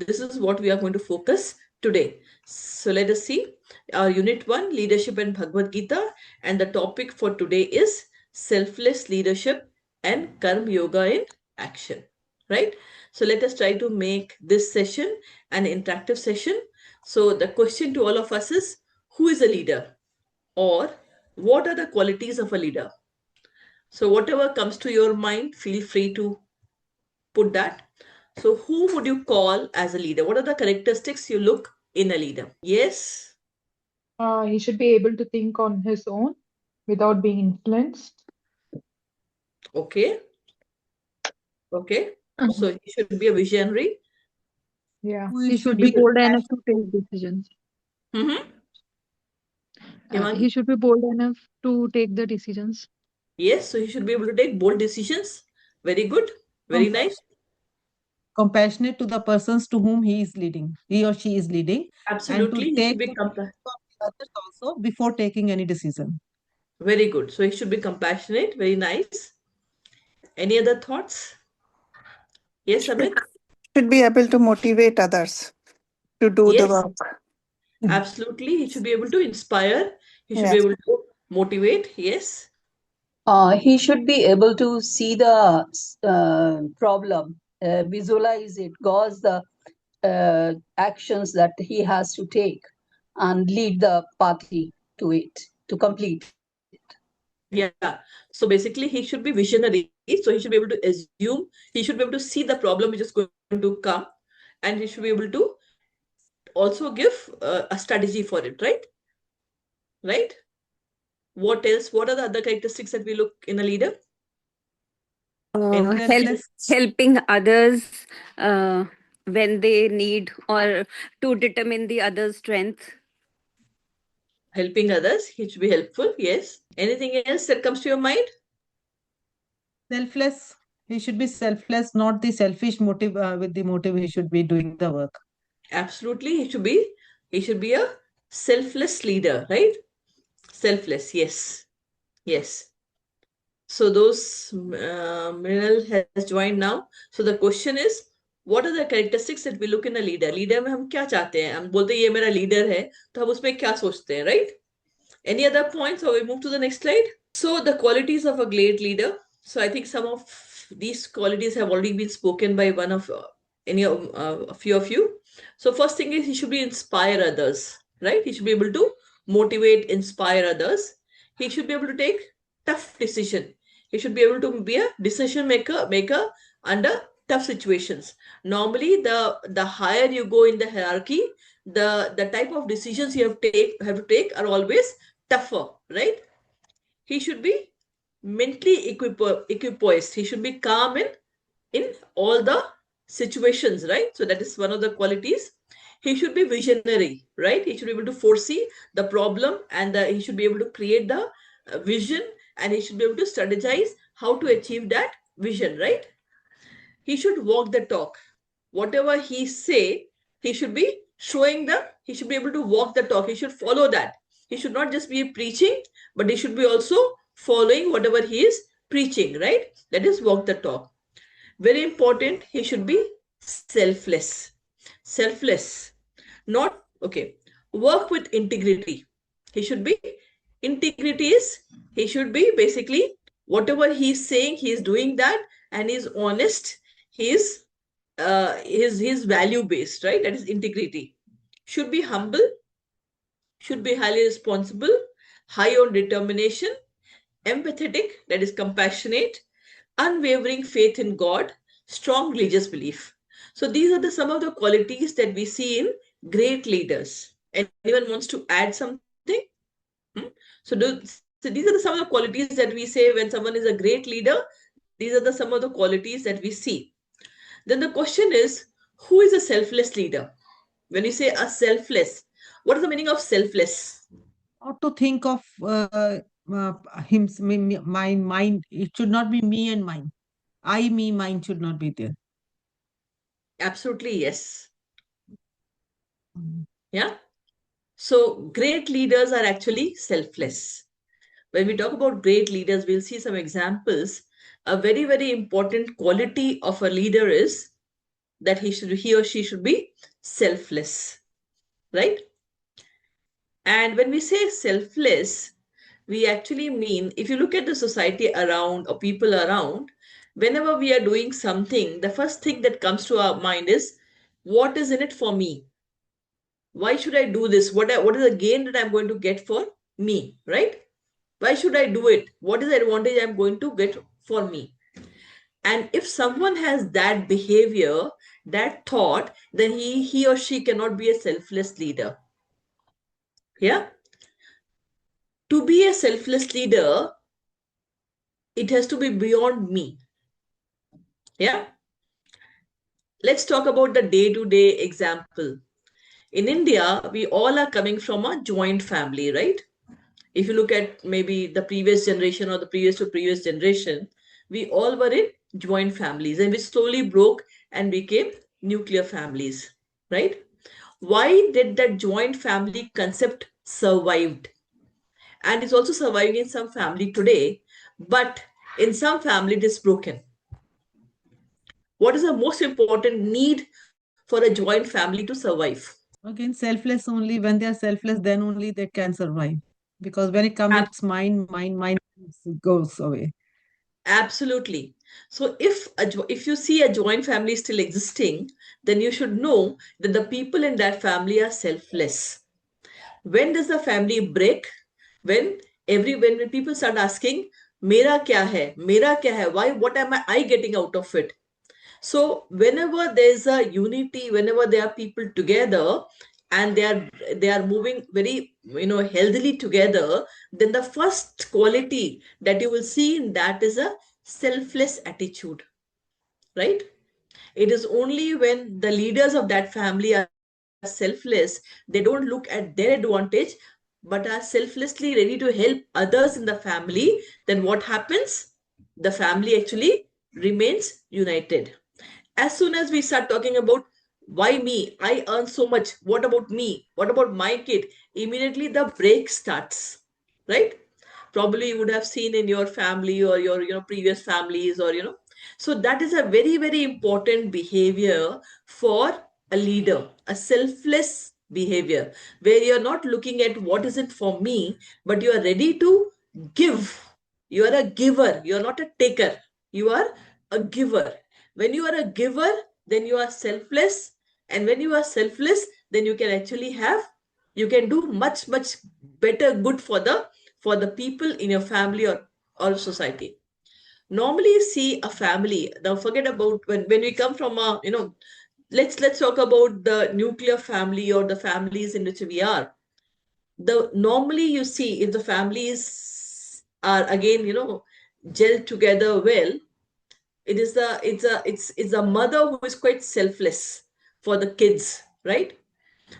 This is what we are going to focus today. So let us see our Unit 1, Leadership and Bhagavad Gita. And the topic for today is Selfless Leadership and Karma Yoga in Action. Right? So let us try to make this session an interactive session. So the question to all of us is, who is a leader? Or what are the qualities of a leader? So whatever comes to your mind, feel free to put that. So who would you call as a leader? What are the characteristics you look in a leader? Yes. He should be able to think on his own without being influenced. Okay. Okay. Uh-huh. So he should be a visionary. Yeah. He should be bold enough to take decisions. Mm-hmm. Himangi? He should be bold enough to take the decisions. Yes. So he should be able to take bold decisions. Very good. Very nice. Compassionate to the persons to whom he or she is leading, Absolutely. and He to should take be the views of others also before taking any decision. very good. So he should be compassionate. Very nice. Any other thoughts? Yes, Amit? Should be able to motivate others to do the Yes. work. Absolutely. He should be able to inspire. He should Yeah. be able to motivate. Yes. He should be able to see the problem, visualize it, gauge the actions that he has to take, and lead the party to it, to complete it. Yeah. So basically, he should be visionary. So he should be able to assume, he should be able to see the problem which is going to come, and he should be able to also give a strategy for it, right? Right? What else? What are the other characteristics that we look in a leader? Helping others when they need, or to determine the other's strength. Helping others. He should be helpful. Yes. Anything else that comes to your mind? Selfless. He should be selfless, not the selfish motive. With the motive, he should be doing the work. Absolutely. He should be a selfless leader, right? Selfless. Yes. Yes. So those Mrinal has joined now. So the question is, what are the characteristics that we look in a leader? Leader में हम क्या चाहते हैं? हम बोलते हैं ये मेरा leader है, तो हम उसमें क्या सोचते हैं, right? Any other points, or we move to the next slide? So the qualities of a great leader. So I think some of these qualities have already been spoken by one of a few of you. So first thing is, he should be inspire others, right? He should be able to motivate, inspire others. He should be able to take tough decision. He should be able to be a decision maker under tough situations. Normally, the higher you go in the hierarchy, the type of decisions you have to take are always tougher, right? He should be mentally equipoised. He should be calm in all the situations, right? So that is one of the qualities. He should be visionary, right? He should be able to foresee the problem, and he should be able to create the vision, and he should be able to strategize how to achieve that vision, right? He should walk the talk. Whatever he say, he should be he should be able to walk the talk. He should follow that. He should not just be preaching, but he should be also following whatever he is preaching, right? That is walk the talk. Very important, he should be selfless. Selfless. Not, okay. Work with integrity. He should be, integrity is, he should be basically, whatever he's saying, he is doing that, and he's honest. He is his value based, right? That is integrity. Should be humble, should be highly responsible, high on determination, empathetic, that is compassionate, unwavering faith in God, strong religious belief. So these are some of the qualities that we see in great leaders. Anyone wants to add something? So these are some of the qualities that we say when someone is a great leader. These are some of the qualities that we see. Then the question is, who is a selfless leader? When you say a selfless, what is the meaning of selfless? Not to think of him, mine. It should not be me and mine. Me, mine should not be there. Absolutely, yes. Yeah. So great leaders are actually selfless. When we talk about great leaders, we'll see some examples. A very, very important quality of a leader is that he or she should be selfless, right? And when we say selfless, we actually mean, if you look at the society around or people around, whenever we are doing something, the first thing that comes to our mind is, what is in it for me? Why should I do this? What is the gain that I'm going to get for me, right? Why should I do it? What is the advantage I'm going to get for me? And if someone has that behavior, that thought, then he or she cannot be a selfless leader. Yeah. To be a selfless leader, it has to be beyond me. Yeah. Let's talk about the day-to-day example. In India, we all are coming from a joint family, right? If you look at maybe the previous generation or the previous to previous generation, we all were in joint families and we slowly broke and became nuclear families, right? Why did that joint family concept survived? And it's also surviving in some family today, but in some family it is broken. What is the most important need for a joint family to survive? Again, selfless only. When they are selfless, then only they can survive. Because when it comes, it's mine goes away. Absolutely. So if you see a joint family still existing, then you should know that the people in that family are selfless. When does the family break? When when people start asking, "Mera kya hai? Mera kya hai? Why? What am I getting out of it?" So whenever there's a unity, whenever there are people together and they are moving very healthily together, then the first quality that you will see in that is a selfless attitude, right? It is only when the leaders of that family are selfless, they don't look at their advantage, but are selflessly ready to help others in the family, then what happens? The family actually remains united. As soon as we start talking about, why me? I earn so much. What about me? What about my kid? Immediately the break starts, right? Probably you would have seen in your family or your previous families or so that is a very, very important behavior for a leader, a selfless behavior, where you're not looking at what is it for me, but you are ready to give. You are a giver, you are not a taker, you are a giver. When you are a giver, then you are selfless, and when you are selfless, then you can actually you can do much, much better good for the people in your family or society. Normally see a family, now forget about when we come from a let's talk about the nuclear family or the families in which we are. The normally you see, if the families are again gelled together well, it's a mother who is quite selfless for the kids, right?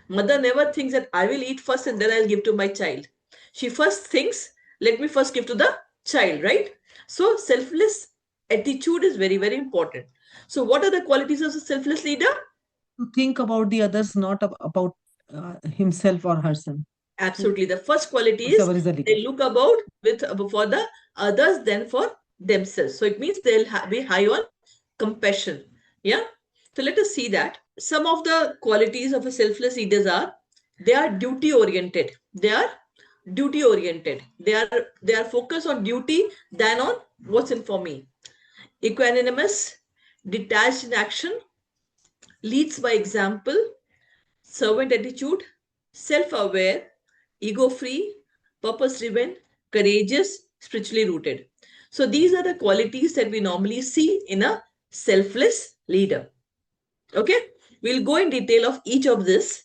Mother never thinks that I will eat first and then I'll give to my child. She first thinks, let me first give to the child, right? So selfless attitude is very, very important. So what are the qualities of a selfless leader? To think about the others, not about himself or herself. Absolutely. The first quality is Whosoever is a leader. they look about for the others than for themselves. So it means they'll be high on compassion. Yeah. So let us see that. Some of the qualities of a selfless leaders are, they are duty oriented. They are duty oriented. They are focused on duty than on what's in for me. Equanimous, detached in action, leads by example, servant attitude, self-aware, ego-free, purpose-driven, courageous, spiritually rooted. So these are the qualities that we normally see in a selfless leader. Okay, we'll go in detail of each of this.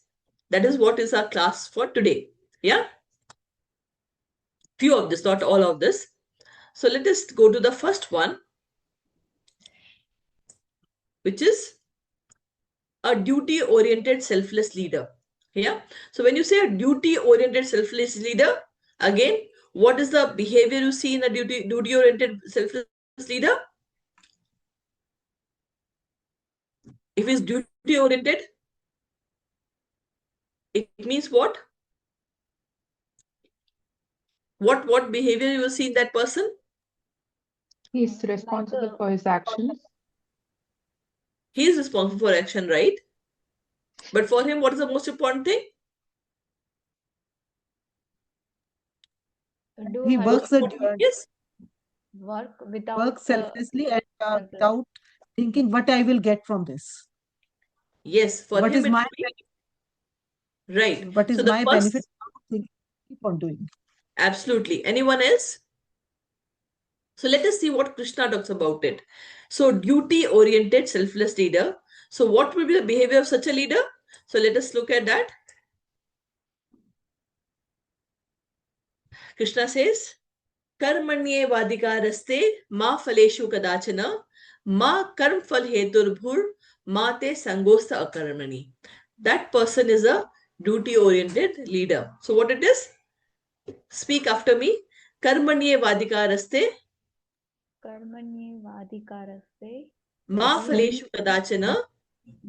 That is what is our class for today. Yeah, few of this, not all of this. So let us go to the first one, which is a duty-oriented selfless leader. Yeah. So when you say a duty-oriented selfless leader, again, what is the behavior you see in a duty-oriented selfless leader? If it's duty-oriented, it means what? What behavior you will see in that person? He's responsible for his actions. He is responsible for action, right? But for him, what is the most important thing? Do He her Most works important is work without works selflessly and selfless. without thinking what I will get from this. yes. For What him, is it my should be right. what So is the my benefit? first, Keep on doing. absolutely. Anyone else? So let us see what Krishna talks about it. So duty-oriented, selfless leader. So what will be the behavior of such a leader? So let us look at that. Krishna says, कर्मण्ये वाधिकारस्ते मा फलेषु कदाचन मा कर्म फल हेतुर्भुर मा ते संगोस्त अकर्मणि. That person is a duty-oriented leader. So what it is? Speak after me. कर्मण्ये वाधिकारस्ते कर्मण्येवाधिकारस्ते मा फलेषु कदाचन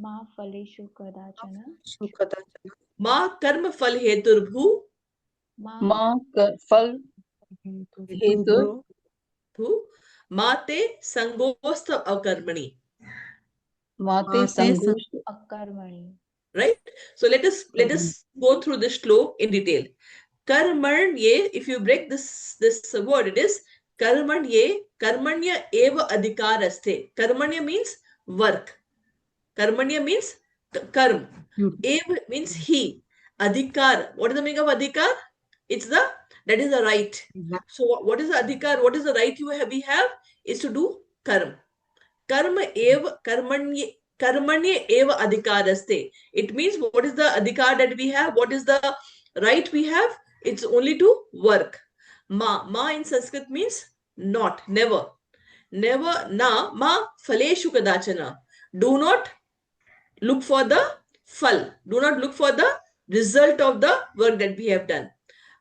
मा फलेषु कदाचन मा कर्म फल हेतुर्भु मा Ma fal hetur भू मा ते संगोस्त अकर्मणि. mate Mate sangush. अकर्मणि. Right? So let us go through this shlok in detail. Karmanye, if you break this word, it is karmanye, karmanya eva adhikaraste. Karmanya means work. Karmanya means karm. Eva means he. Adhikar. What is the meaning of adhikar? That is the right. So what is the adhikar? What is the right we have? Is to do karm. Karma eva karmanye eva adhikaraste. It means what is the adhikar that we have? What is the right we have? It's only to work. Ma in Sanskrit means not, never. Never, ma faleshu kadachana. Do not look for the fal. Do not look for the result of the work that we have done.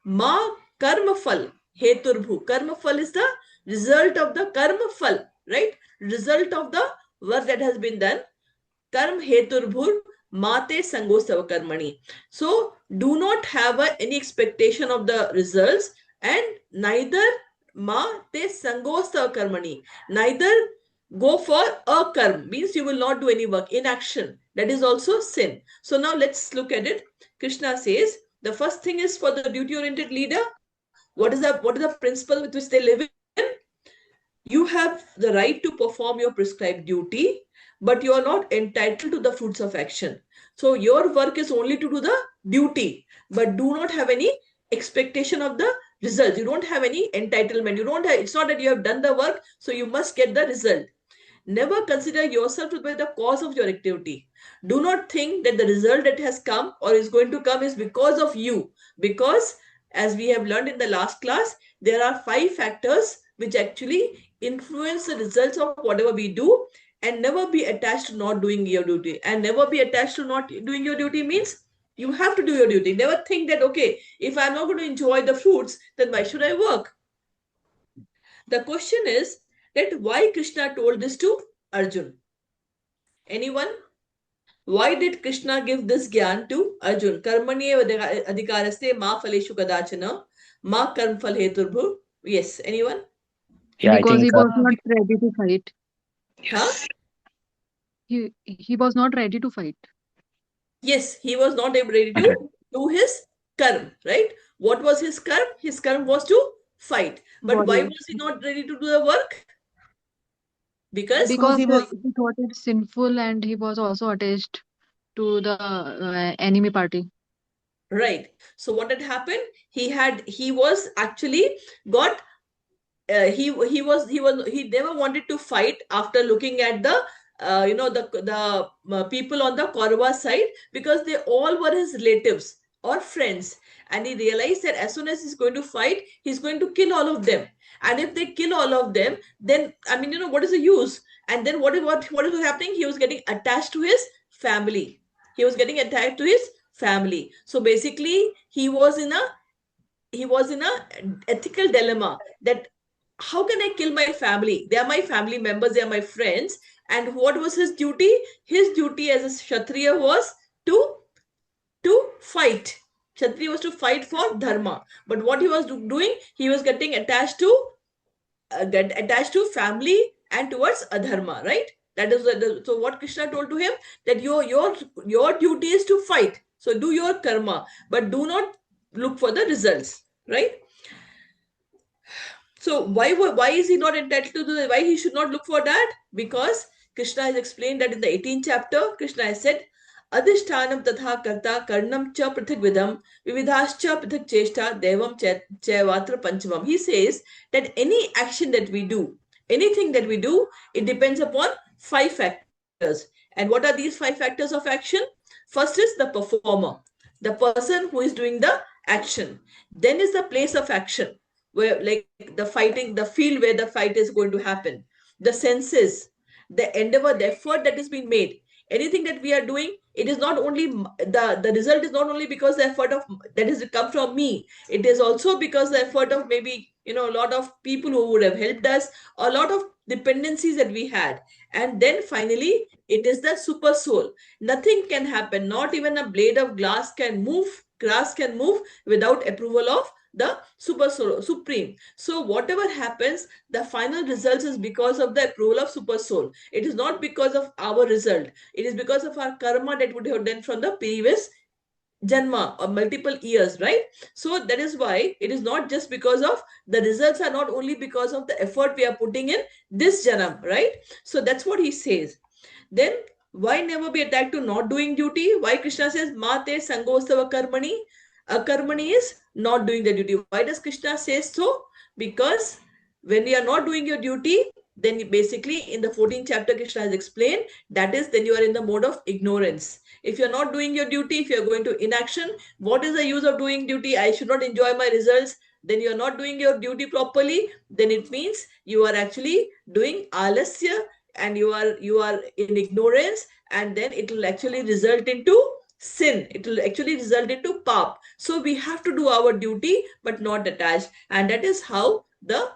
Ma karma fal heturbhu. Karma fal is the result of the karma fal, right? Result of the work that has been done. Karm heturbhur mate sangostav karmani. So do not have any expectation of the results, and neither mate sangostav karmani. Neither go for a karm, means you will not do any work, inaction. That is also sin. So now let's look at it. Krishna says the first thing is for the duty-oriented leader. What is the principle with which they live in? You have the right to perform your prescribed duty, but you are not entitled to the fruits of action. So your work is only to do the duty, but do not have any expectation of the result. You don't have any entitlement. It's not that you have done the work, so you must get the result. Never consider yourself to be the cause of your activity. Do not think that the result that has come or is going to come is because of you. Because, as we have learned in the last class, there are 5 factors which actually influence the results of whatever we do, and never be attached to not doing your duty. And never be attached to not doing your duty means you have to do your duty. Never think that, okay, if I'm not going to enjoy the fruits, then why should I work? The question is that why Krishna told this to Arjun? Anyone? Why did Krishna give this gyan to Arjun? Karmanye adhikaraste ma phaleshu kadachana ma karm phal heturbhu. Yes, anyone? Yeah, I because think, he was not ready to fight. Huh? He was not ready to fight. Yes, he was not ready to do his karm, right? What was his karm? His karm was to fight. But why was he not ready to do the work? Because he thought it sinful, and he was also attached to the enemy party. Right. So what had happened? He was actually got he never wanted to fight after looking at the people on the Kaurava side, because they all were his relatives or friends, and he realized that as soon as he's going to fight, he's going to kill all of them. And if they kill all of them, then what is the use? And then what is happening? He was getting attached to his family. So basically he was in a ethical dilemma, that how can I kill my family? They are my family members, they are my friends. And what was his duty? His duty as a Kshatriya was to fight. Kshatriya was to fight for dharma. But what he was doing, he was getting attached to family and towards adharma, right? That is so what Krishna told to him, that your duty is to fight. So do your karma, but do not look for the results, right? So why is he not entitled to the, why he should not look for that? Because Krishna has explained that in the 18th chapter, Krishna has said, Adhishtanam tatha karta karnam cha prithik vidam vividhascha prithik cheshta devam chayavatra panchamam. He says that any action that we do, anything that we do, it depends upon 5 factors. And what are these 5 factors of action? First is the performer, the person who is doing the action. Then is the place of action, where like the fighting, the field where the fight is going to happen, the senses, the endeavor, the effort that is being made. Anything that we are doing, it is not only the result is not only because the effort of that is come from me, it is also because the effort of maybe a lot of people who would have helped us, a lot of dependencies that we had. And then finally it is the super soul. Nothing can happen, not even a blade of glass can move, grass can move without approval of the super soul, supreme. So whatever happens, the final results is because of the approval of super soul. It is not because of our result. It is because of our karma that would have done from the previous janma or multiple years, right? So that is why it is not just because of the results, are not only because of the effort we are putting in this janam, right? So that's what he says. Then why never be attached to not doing duty? Why Krishna says mate sangostava karmani? Akarmani is not doing the duty. Why does Krishna say so? Because when you are not doing your duty, then basically in the 14th chapter Krishna has explained, that is then you are in the mode of ignorance. If you're not doing your duty, if you're going to inaction, what is the use of doing duty? I should not enjoy my results. Then you're not doing your duty properly. Then it means you are actually doing alasya, and you are in ignorance, and then it will actually result into sin. It will actually result into pap. So we have to do our duty but not attached. And that is how the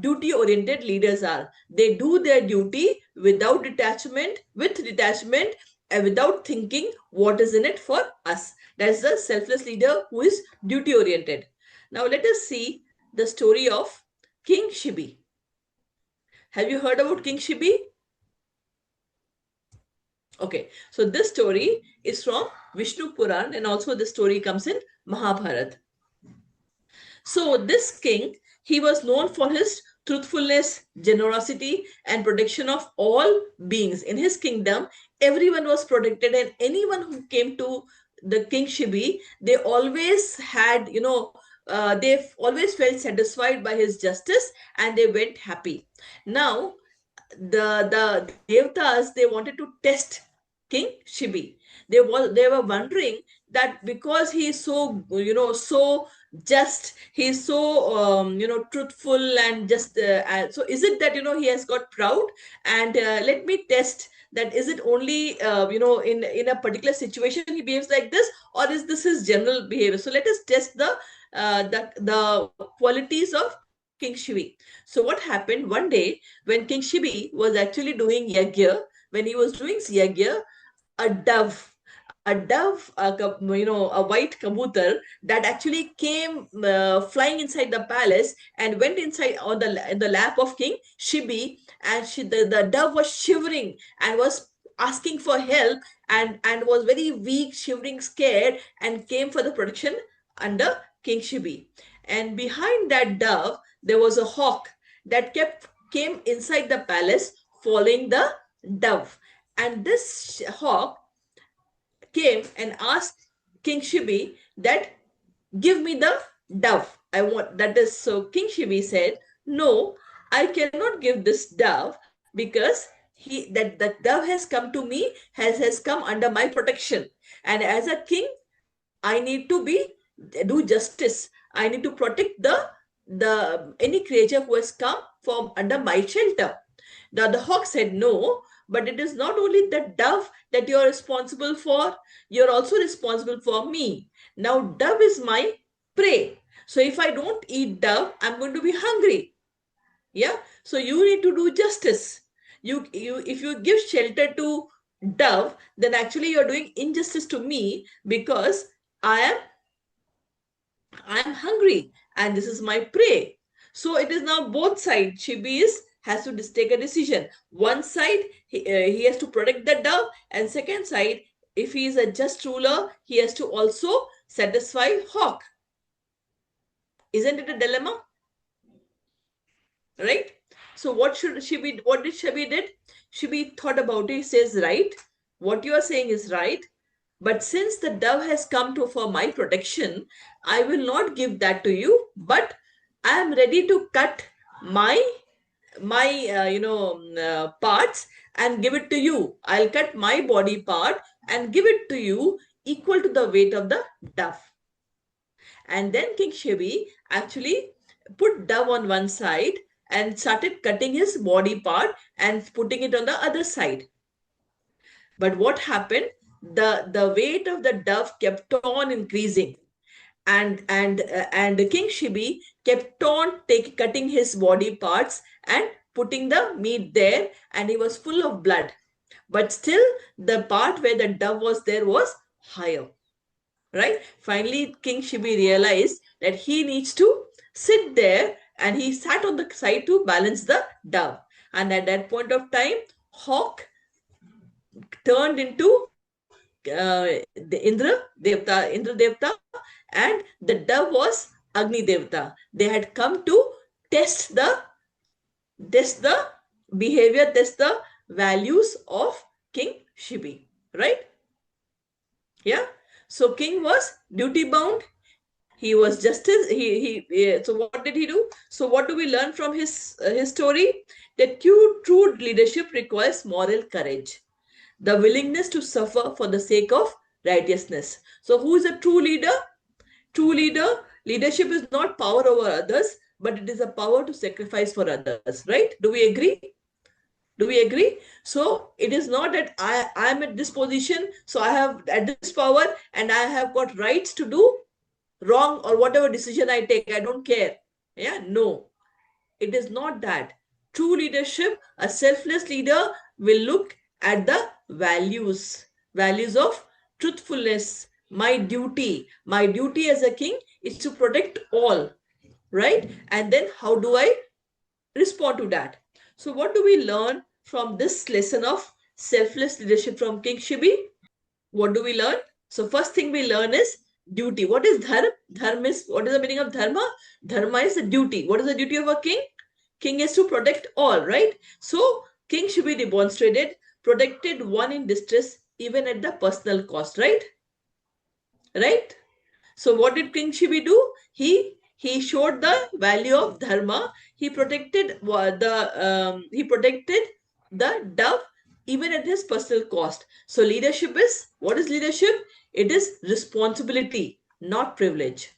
duty oriented leaders are. They do their duty without detachment, with detachment, and without thinking what is in it for us. That's the selfless leader who is duty oriented. Now let us see the story of King Shibi. Have you heard about King Shibi? Okay, so this story is from Vishnu Puran, and also this story comes in Mahabharata. So this king, he was known for his truthfulness, generosity, and protection of all beings. In his kingdom, everyone was protected, and anyone who came to the King Shibi, they always had, they always felt satisfied by his justice, and they went happy. Now, the devtas, they wanted to test King Shibi. They were wondering that because he is so so just, he's so truthful and just so is it that he has got proud, and let me test that, is it only in a particular situation he behaves like this, or is this his general behavior? So let us test the qualities of King Shivi. So what happened one day when King Shibi was actually doing yagya, when he was doing yagya, a dove, a white kabutar that actually came flying inside the palace and went inside on the lap of King Shibi, and the dove was shivering and was asking for help, and was very weak, shivering, scared, and came for the protection under King Shibi. And behind that dove, there was a hawk that came inside the palace following the dove. And this hawk came and asked King Shibi that, give me the dove. I want that is so King Shibi said, no, I cannot give this dove, because that the dove has come to me, has come under my protection. And as a king, I need to do justice. I need to protect the any creature who has come from under my shelter. The hawk said, no, but it is not only the dove that you are responsible for, you're also responsible for me. Now, dove is my prey. So if I don't eat dove, I'm going to be hungry. Yeah. So you need to do justice. If you give shelter to dove, then actually you're doing injustice to me, because I am hungry and this is my prey. So it is now both sides. Shibi is has to take a decision. One side, he has to protect the dove, and second side, if he is a just ruler, he has to also satisfy hawk. Isn't it a dilemma? Right? So what should Shibi, what did Shibi did? Shibi thought about it. He says, right, what you are saying is right, but since the dove has come to for my protection, I will not give that to you, but I am ready to cut my parts and give it to you. I'll cut my body part and give it to you equal to the weight of the dove. And then King Shibi actually put dove on one side and started cutting his body part and putting it on the other side. But what happened? The weight of the dove kept on increasing, and King Shibi kept on cutting his body parts and putting the meat there, and he was full of blood. But still, the part where the dove was there was higher. Right? Finally, King Shibi realized that he needs to sit there, and he sat on the side to balance the dove. And at that point of time, hawk turned into the Indra Devta, and the dove was Agni Devta. They had come to test the behavior, test the values of King Shibi. Right? Yeah. So king was duty bound. He was justice. So what did he do? So what do we learn from his story? That true leadership requires moral courage, the willingness to suffer for the sake of righteousness. So who is a true leader? True leadership is not power over others, but it is a power to sacrifice for others. Right? Do we agree? Do we agree? So it is not that I am at this position, so I have at this power and I have got rights to do wrong or whatever decision I take. I don't care. Yeah, no, it is not that. True leadership, a selfless leader will look at the values of truthfulness. My duty as a king is to protect all, right? And then how do I respond to that? So what do we learn from this lesson of selfless leadership from King Shibi? What do we learn? So first thing we learn is duty. What is dharma? Dharma is, what is the meaning of dharma? Dharma is the duty. What is the duty of a king? King is to protect all, right? So King Shibi demonstrated, protected one in distress even at the personal cost, right? Right? So what did King Shibi do? He showed the value of dharma. He protected the dove even at his personal cost. So leadership is, what is leadership? It is responsibility, not privilege.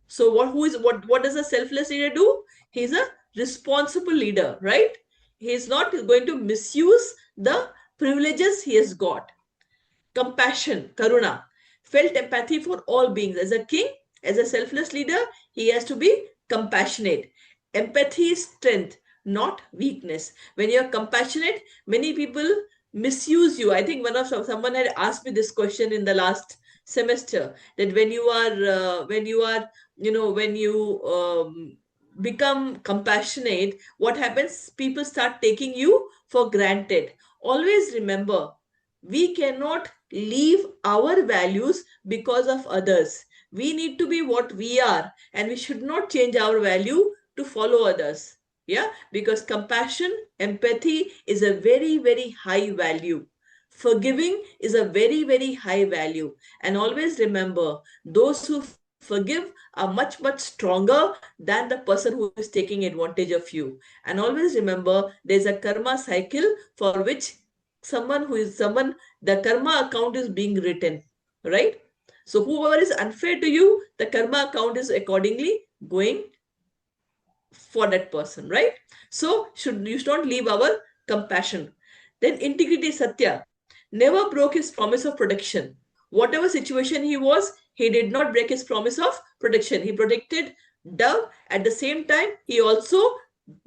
So what does a selfless leader do? He's a responsible leader, right? He's not going to misuse the privileges he has got. Compassion, karuna, felt empathy for all beings. As a king, as a selfless leader, he has to be compassionate. Empathy is strength, not weakness. When you're compassionate, many people misuse you. I think someone had asked me this question in the last semester, that when you become compassionate, what happens? People start taking you for granted. Always remember, we cannot leave our values because of others. We need to be what we are, and we should not change our value to follow others. Yeah, because compassion, empathy is a very, very high value. Forgiving is a very, very high value. And always remember, those who forgive are much, much stronger than the person who is taking advantage of you. And always remember, there's a karma cycle for which the karma account is being written, right? So whoever is unfair to you, the karma account is accordingly going for that person, right? So you should not leave our compassion. Then integrity, satya, never broke his promise of protection. Whatever situation he was, he did not break his promise of protection. He protected dove. At the same time, he also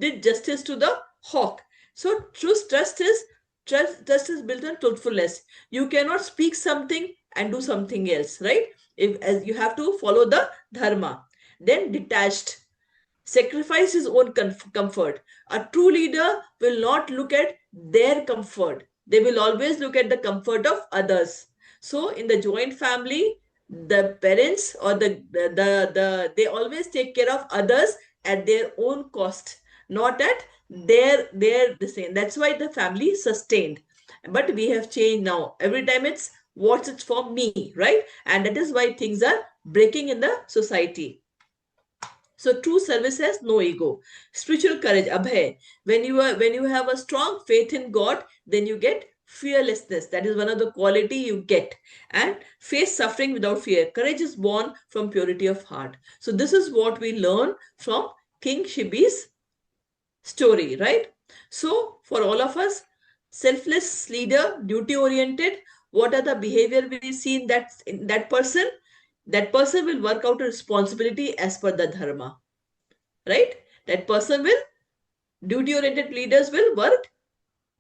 did justice to the hawk. So trust is built on truthfulness. You cannot speak something and do something else, right? As you have to follow the dharma. Then detached. sacrifice his own comfort. A true leader will not look at their comfort. They will always look at the comfort of others. So in the joint family, the parents or they always take care of others at their own cost, not at their the same. That's why the family sustained. But we have changed now. Every time it's what's it for me, right? And that is why things are breaking in the society. So true service has no ego. Spiritual courage, abhay. When you have a strong faith in God, then you get fearlessness. That is one of the quality you get. And face suffering without fear. Courage is born from purity of heart. So this is what we learn from King Shibi's story, right? So for all of us, selfless leader, duty oriented, what are the behavior we see in that person? That person will work out a responsibility as per the dharma, right? That person will, duty oriented leaders will work,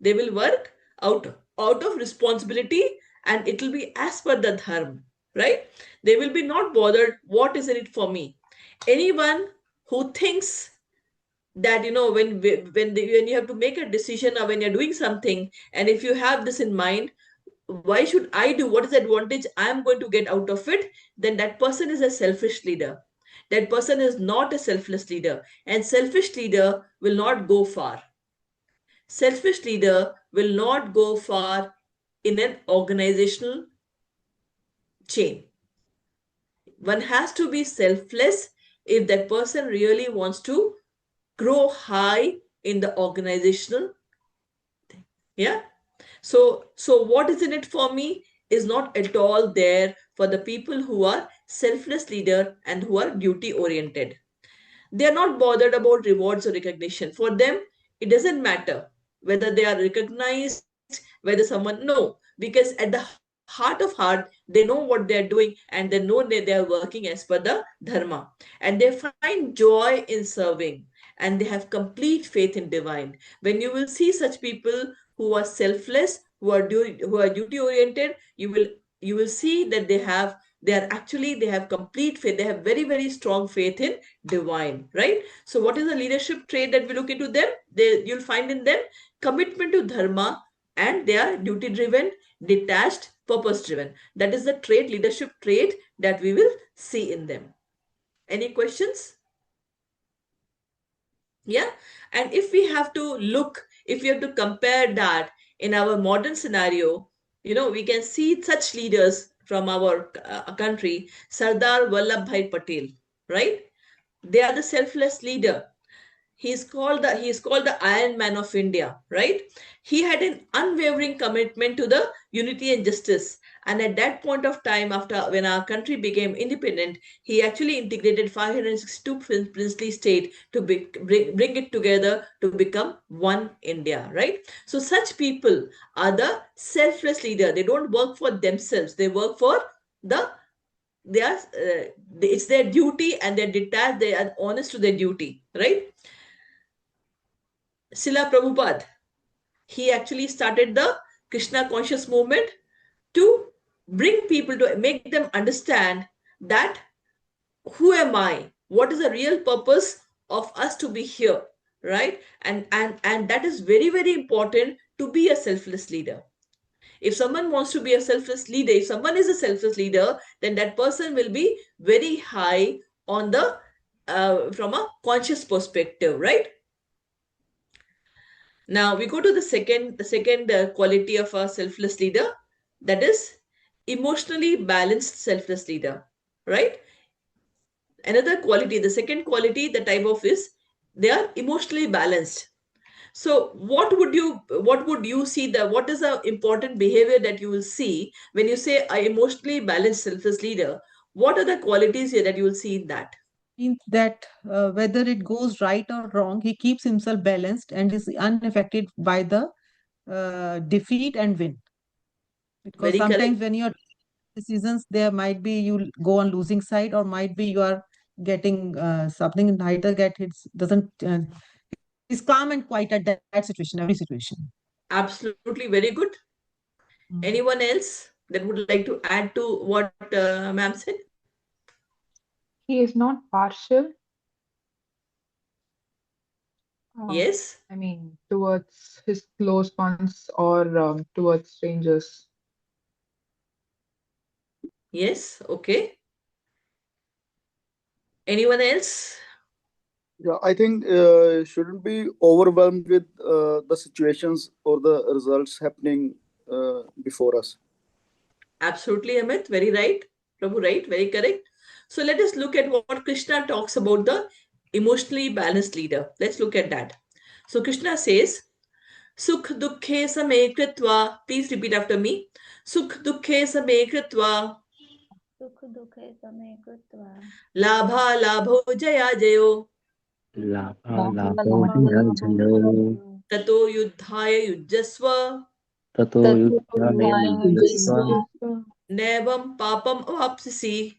they will work out of responsibility, and it will be as per the dharma, right? They will be not bothered what is in it for me. Anyone who thinks that when you have to make a decision or when you're doing something, and if you have this in mind, why should I do, what is the advantage I am going to get out of it, then that person is a selfish leader. That person is not a selfless leader, and selfish leader will not go far. Selfish leader will not go far in an organizational chain. One has to be selfless if that person really wants to grow high in the organizational thing. Yeah. So what is in it for me is not at all there for the people who are selfless leader and who are duty oriented. They are not bothered about rewards or recognition. For them, it doesn't matter whether they are recognized, whether someone, no, because at the heart of heart, they know what they are doing, and they know that they are working as per the dharma. And they find joy in serving, and they have complete faith in divine. When you will see such people who are selfless, who are duty oriented, you will see that they have complete faith, they have very very strong faith in divine, right? So what is the leadership trait that we look into them? You'll find in them commitment to dharma, and they are duty driven, detached, purpose driven. That is the trait, leadership trait, that we will see in them. Any questions? Yeah. And if we have to compare that in our modern scenario, we can see such leaders from our country. Sardar Vallabhbhai Patel, right? They are the selfless leader. He is called the Iron Man of India, right? He had an unwavering commitment to the unity and justice. And at that point of time, after when our country became independent, he actually integrated 562 princely state to bring it together to become one India, right? So such people are the selfless leader. They don't work for themselves. They work for the they are it's their duty, and they're detached. They are honest to their duty, right? Srila Prabhupada, he actually started the Krishna conscious movement to bring people, to make them understand that who am I? What is the real purpose of us to be here, right? And that is very very important to be a selfless leader. If someone wants to be a selfless leader, if someone is a selfless leader, then that person will be very high on the from a conscious perspective, right? Now we go to the second quality of a selfless leader, that is emotionally balanced selfless leader, right? Another quality, the second quality, the type of is they are emotionally balanced. So what would you see, what is the important behavior that you will see when you say a emotionally balanced selfless leader? What are the qualities here that you will see in that? Means that whether it goes right or wrong, he keeps himself balanced and is unaffected by the defeat and win. Because Very sometimes correct. when you're decisions, there might be you go on losing side, or might be you are getting something neither get hits doesn't is calm and quiet at that situation, every situation. Absolutely, very good. Mm. Anyone else that would like to add to what ma'am said? He is not partial. Yes? I mean, towards his close ones or towards strangers. Yes? Okay. Anyone else? Yeah, I think shouldn't be overwhelmed with the situations or the results happening before us. Absolutely, Amit. Very right. Prabhu, right? Very correct. So let us look at what Krishna talks about the emotionally balanced leader. Let's look at that. So Krishna says, Sukh dukhe same kritva. Please repeat after me. Sukh dukhe same kritva. सुख दुःखे समे कृत्वा Labha labho jaya jayo. Labha Labha Tato yudhaya yujjasva. ततो युद्धाय युज्यस्व Nevam papam avapsisi.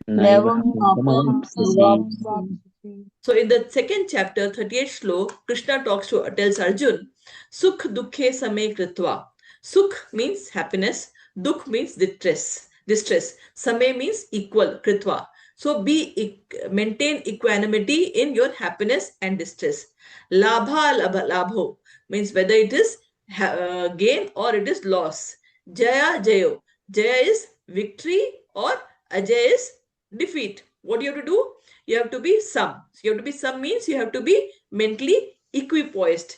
Naive Nevam papam पापमवाप्स्यसि. avapsasi. So in the second chapter, 38th slok, Krishna tells Arjun, Sukh dukhe same kritva. Sukh means happiness, dukh means distress. Same means equal, kritva. So maintain equanimity in your happiness and distress. Labho means whether it is gain or it is loss. Jaya jayo. Jaya is victory or ajay is defeat. What do you have to do? You have to be some. So you have to be some means you have to be mentally equipoised.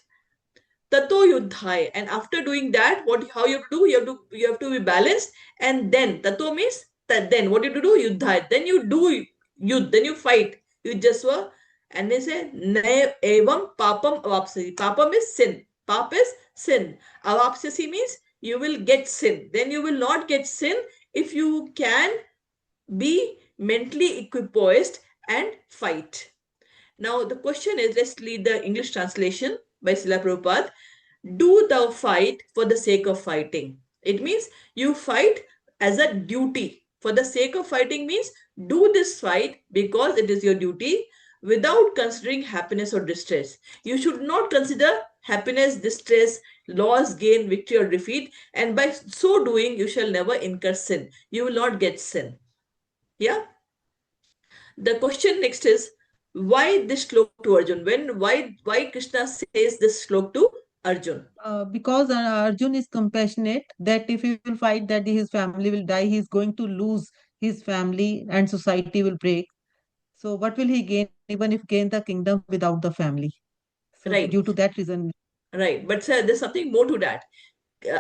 Tato yuddhai. And after doing that, how you have to do? You have to be balanced. And then tato means that then what you have to do? Yuddhai. Then you do yudh. Then you fight. You just were. And they say evam papam avapsasi. Papam is sin. Pap is sin. Avapsasi means you will get sin. Then you will not get sin if you can be mentally equipoised and fight. Now, the question is, let's read the English translation by Srila Prabhupada. Do thou fight for the sake of fighting. It means you fight as a duty. For the sake of fighting means do this fight because it is your duty without considering happiness or distress. You should not consider happiness, distress, loss, gain, victory, or defeat. And by so doing, you shall never incur sin. You will not get sin. Yeah. The question next is why this slok to Arjun? Why Krishna says this slok to Arjun? Because Arjun is compassionate, that if he will fight, that his family will die, he is going to lose his family and society will break. So what will he gain, even if gain the kingdom without the family? So Right, due to that reason, right. But sir, there's something more to that.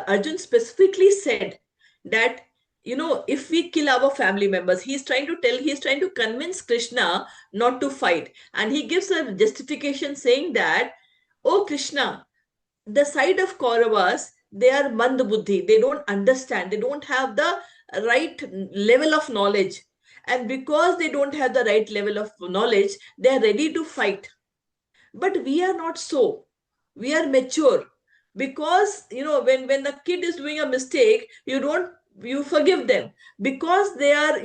Arjun specifically said that if we kill our family members, he's trying to convince Krishna not to fight, and he gives a justification saying that, oh Krishna, the side of Kauravas, they are mandbuddhi. They don't understand. They don't have the right level of knowledge. And because they don't have the right level of knowledge, they are ready to fight. But we are not so. We are mature. Because, when the kid is doing a mistake, you forgive them because they are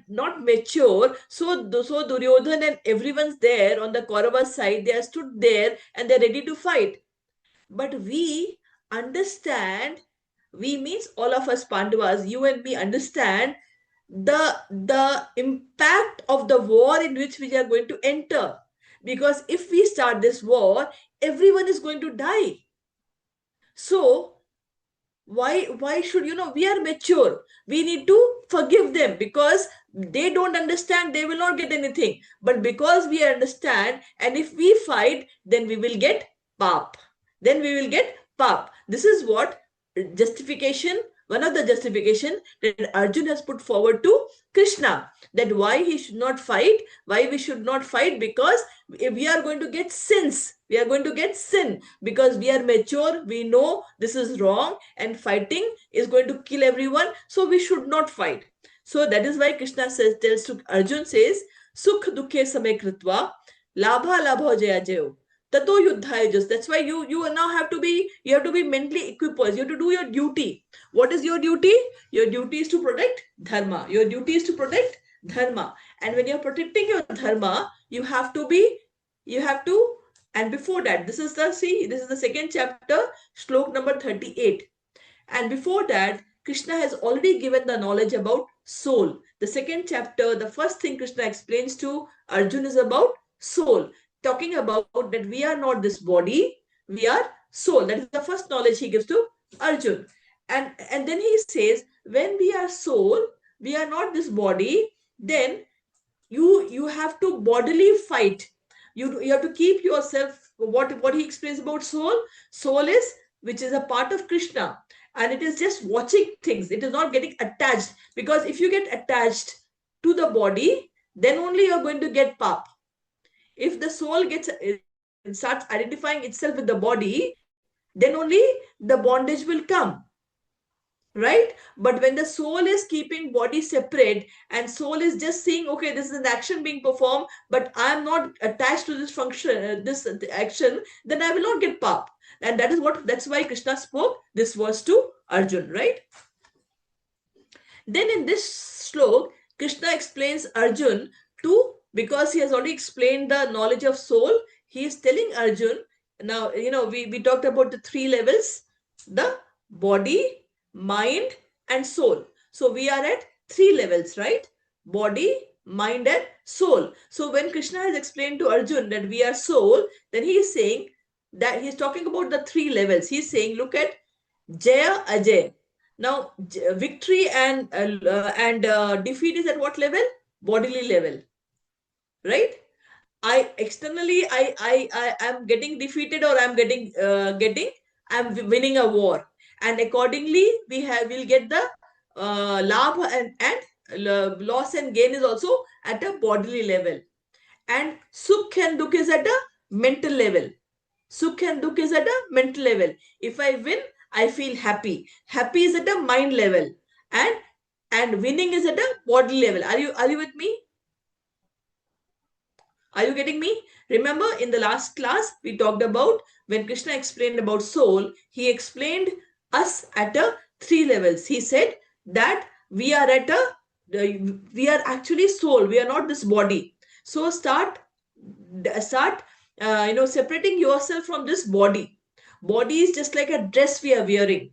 not mature. So Duryodhan and everyone's there on the Kaurava side, they are stood there and they're ready to fight. But we understand, we means all of us Pandavas, you and me understand the impact of the war in which we are going to enter. Because if we start this war, everyone is going to die. So why should we are mature, we need to forgive them because they don't understand, they will not get anything, but because we understand, and if we fight, then we will get pap, this is what justification, one of the justification that Arjun has put forward to Krishna, that why he should not fight, why we should not fight, because if we are going to get sins, we are going to get sin, because we are mature, we know this is wrong and fighting is going to kill everyone, so we should not fight. So that is why Krishna tells to Arjun, says sukh dukhe same kritva labha labho jaya jayo tato yuddhaya just. That's why you now have to be mentally equipoised. You have to do your duty. What is your duty? Your duty is to protect dharma. Your duty is to protect dharma. And when you're protecting your dharma, you have to, and before that, this is the second chapter, slok number 38. And before that, Krishna has already given the knowledge about soul. The second chapter, the first thing Krishna explains to Arjun is about soul. talking about that we are not this body, we are soul. That is the first knowledge he gives to Arjun. And then he says, when we are soul, we are not this body, then you have to bodily fight. You have to keep yourself. What he explains about soul is, which is a part of Krishna, and it is just watching things. It is not getting attached, because if you get attached to the body, then only you're going to get pap. If the soul starts identifying itself with the body, then only the bondage will come, right? But when the soul is keeping body separate, and soul is just saying, okay, this is an action being performed, but I am not attached to this function, this action, then I will not get pap. And that's why Krishna spoke this verse to Arjun, right? Then in this slok, Krishna explains Arjun to, because he has already explained the knowledge of soul, he is telling Arjun, now, we talked about the three levels, the body, mind, and soul. So we are at three levels, right? Body, mind, and soul. So when Krishna has explained to Arjun that we are soul, then he is saying that he's talking about the three levels. He's saying, look at Jaya Ajay. Now, victory and defeat is at what level? Bodily level, right? I externally I am getting defeated, or I'm I'm winning a war, and accordingly we'll get the labh and loss and gain is also at a bodily level, and sukh and dukh is at a mental level. Sukh and dukh is at a mental level. If I win, I feel happy. Happy is at a mind level, and winning is at a body level. Are you with me? Are you getting me? Remember, in the last class, we talked about when Krishna explained about soul, he explained us at a three levels. He said that we are we are actually soul. We are not this body. So start separating yourself from this body. Body is just like a dress we are wearing.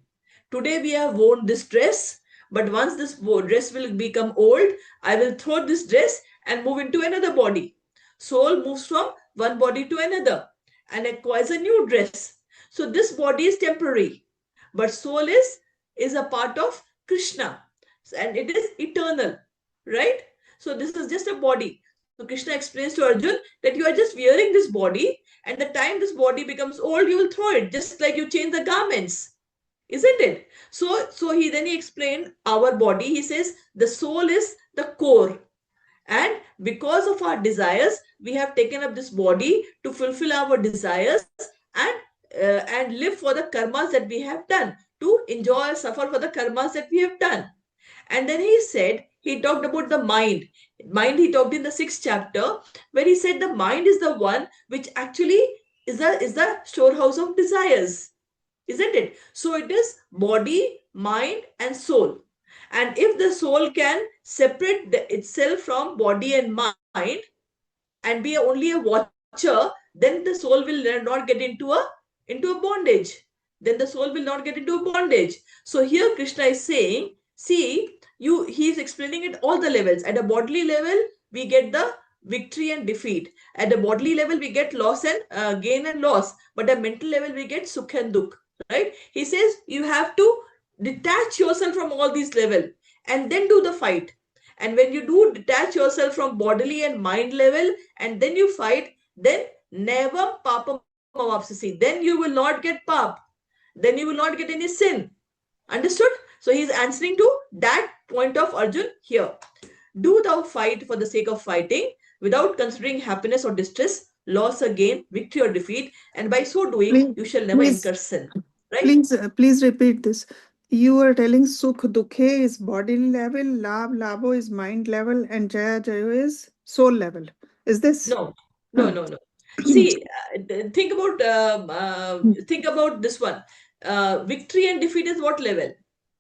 Today we have worn this dress, but once this dress will become old, I will throw this dress and move into another body. Soul moves from one body to another and acquires a new dress. So this body is temporary, but soul is a part of Krishna, and it is eternal, right? So this is just a body. So Krishna explains to Arjun that you are just wearing this body, and the time this body becomes old, you will throw it, just like you change the garments, isn't it? So he explained our body. He says the soul is the core, and because of our desires, we have taken up this body to fulfill our desires and live for the karmas that we have done, to enjoy or suffer for the karmas that we have done. And then he talked about the mind. Mind, he talked in the 6th chapter, where he said the mind is the one which actually is the storehouse of desires, isn't it? So it is body, mind, and soul. And if the soul can separate itself from body and mind and be only a watcher, then the soul will not get into a bondage. Then the soul will not get into a bondage. So here Krishna is saying, see, he is explaining it all the levels. At a bodily level, we get the victory and defeat. At the bodily level, we get loss and gain and loss. But at mental level, we get sukh and dukh, right? He says you have to detach yourself from all these levels and then do the fight. And when you do detach yourself from bodily and mind level and then you fight, then never papa mavapsasi. Then you will not get pap. Then you will not get any sin. Understood? So he is answering to that point of Arjun here. Do thou fight for the sake of fighting, without considering happiness or distress, loss or gain, victory or defeat, and by so doing, Please, you shall never incur sin. Right? please repeat this. You are telling Sukh Dukhe is body level, Labh Labho is mind level, and Jaya Jayo is soul level. Is this? No. See, think about this one. Victory and defeat is what level?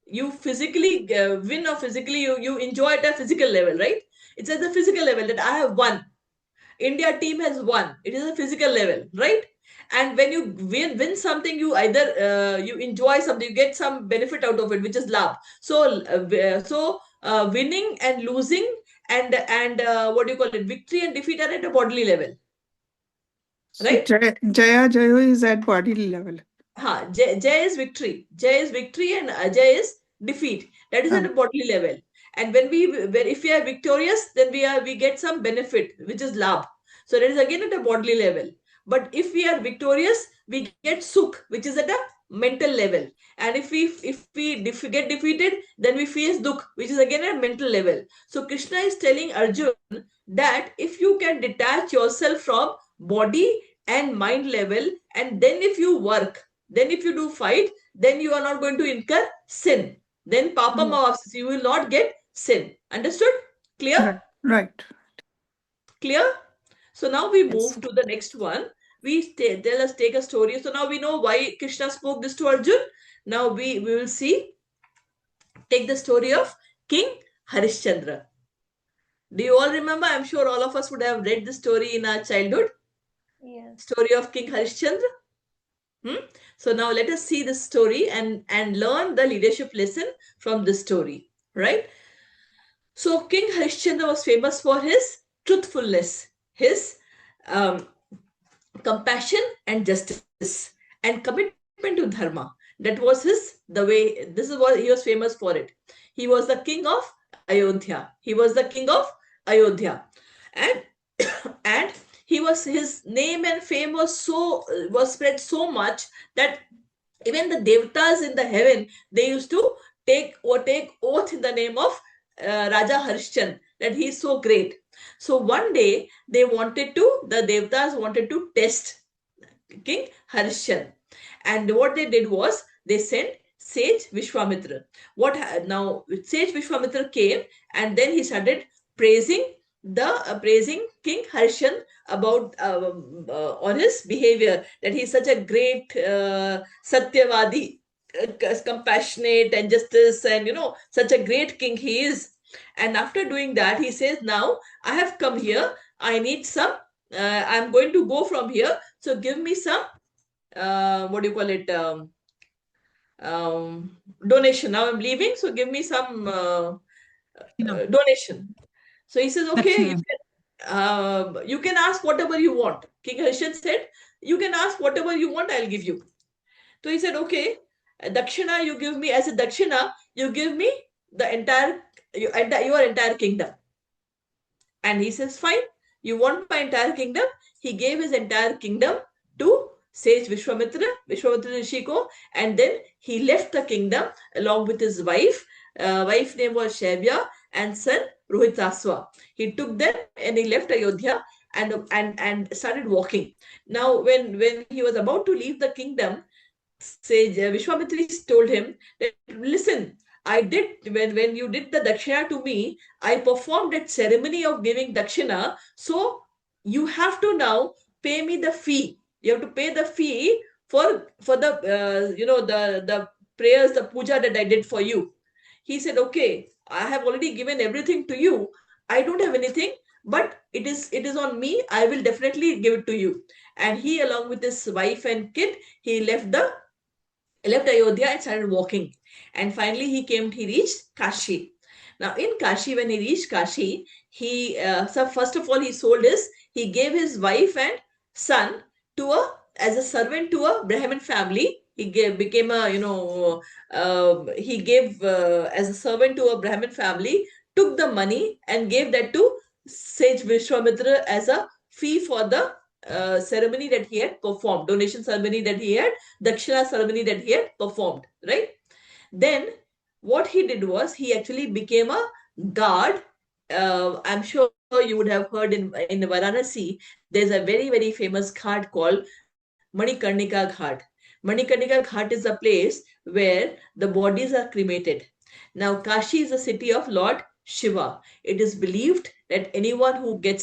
You physically win, or physically you enjoy at a physical level, right? It's at the physical level that I have won. India team has won. It is a physical level, right? And when you win something, you either you enjoy something, you get some benefit out of it, which is love. So winning and losing and what do you call it? Victory and defeat are at a bodily level. So right? Jaya Jayo is at bodily level. Jay is victory. Jay is victory and Ajay is defeat. That is at Ah, a bodily level. And if we are victorious, then we get some benefit, which is labh. So that is again at a bodily level. But if we are victorious, we get sukh, which is at a mental level. And if we get defeated, then we face dukh, which is again at a mental level. So Krishna is telling Arjun that if you can detach yourself from body and mind level, and then if you work, then if you do fight, then you are not going to incur sin. Then papa right, mavapsis, you will not get sin. Understood? Clear? right. Clear? So now we Yes. move to the next one. Let us take a story. So now we know why Krishna spoke this to Arjun. Now we will take the story of King Harishchandra. Do you all remember? I'm sure all of us would have read the story in our childhood. Yes. Story of King Harishchandra. So now let us see this story and learn the leadership lesson from this story, right? So King Harishchandra was famous for his truthfulness, his um, compassion and justice, and commitment to dharma. That was this is what he was famous for it. He was the king of Ayodhya. He was the king of Ayodhya. And and his name and fame was spread so much that even the devtas in the heaven, they used to take oath in the name of Raja Harishchandra, that he is so great. So one day the devtas wanted to test King Harishchandra. And what they did was they sent sage Vishwamitra. Now sage Vishwamitra came, and then he started praising praising King Harishchandra about on his behavior, that he is such a great satyavadi, compassionate and justice, and such a great king he is. And after doing that, he says, now I have come here, I need some I'm going to go from here, so give me some what do you call it, donation. Now I'm leaving, so give me some donation. So he says, okay, Dakshina. you can ask whatever you want. King Harishan said, you can ask whatever you want, I'll give you. So he said, okay, dakshina, you give me, as a dakshina, you give me the your entire kingdom. And he says, fine, you want my entire kingdom? He gave his entire kingdom to sage Vishwamitra Rishiko, and then he left the kingdom along with his wife. Wife name was Shaibya, and son Rohitaswa. He took them and he left Ayodhya and started walking. Now, when he was about to leave the kingdom, sage Vishwamitra told him that, listen, I did, when you did the dakshina to me, I performed that ceremony of giving dakshina. So you have to now pay me the fee. You have to pay the fee for the the prayers, the puja that I did for you. He said, okay, I have already given everything to you. I don't have anything, but it is on me. I will definitely give it to you. And he, along with his wife and kid, he left Ayodhya and started walking. And finally, he reached Kashi. Now, in Kashi, when he reached Kashi, so first of all, he gave his wife and son as a servant to a Brahmin family. Became a, he gave as a servant to a Brahmin family, took the money and gave that to Sage Vishwamitra as a fee for the ceremony that he had performed, donation ceremony that he had, dakshina ceremony that he had performed, right? Then what he did was he actually became a guard. I'm sure you would have heard in Varanasi, there's a very, very famous ghat called Manikarnika Ghat. Manikarnika Ghat is a place where the bodies are cremated. Now, Kashi is the city of Lord Shiva. It is believed that anyone who get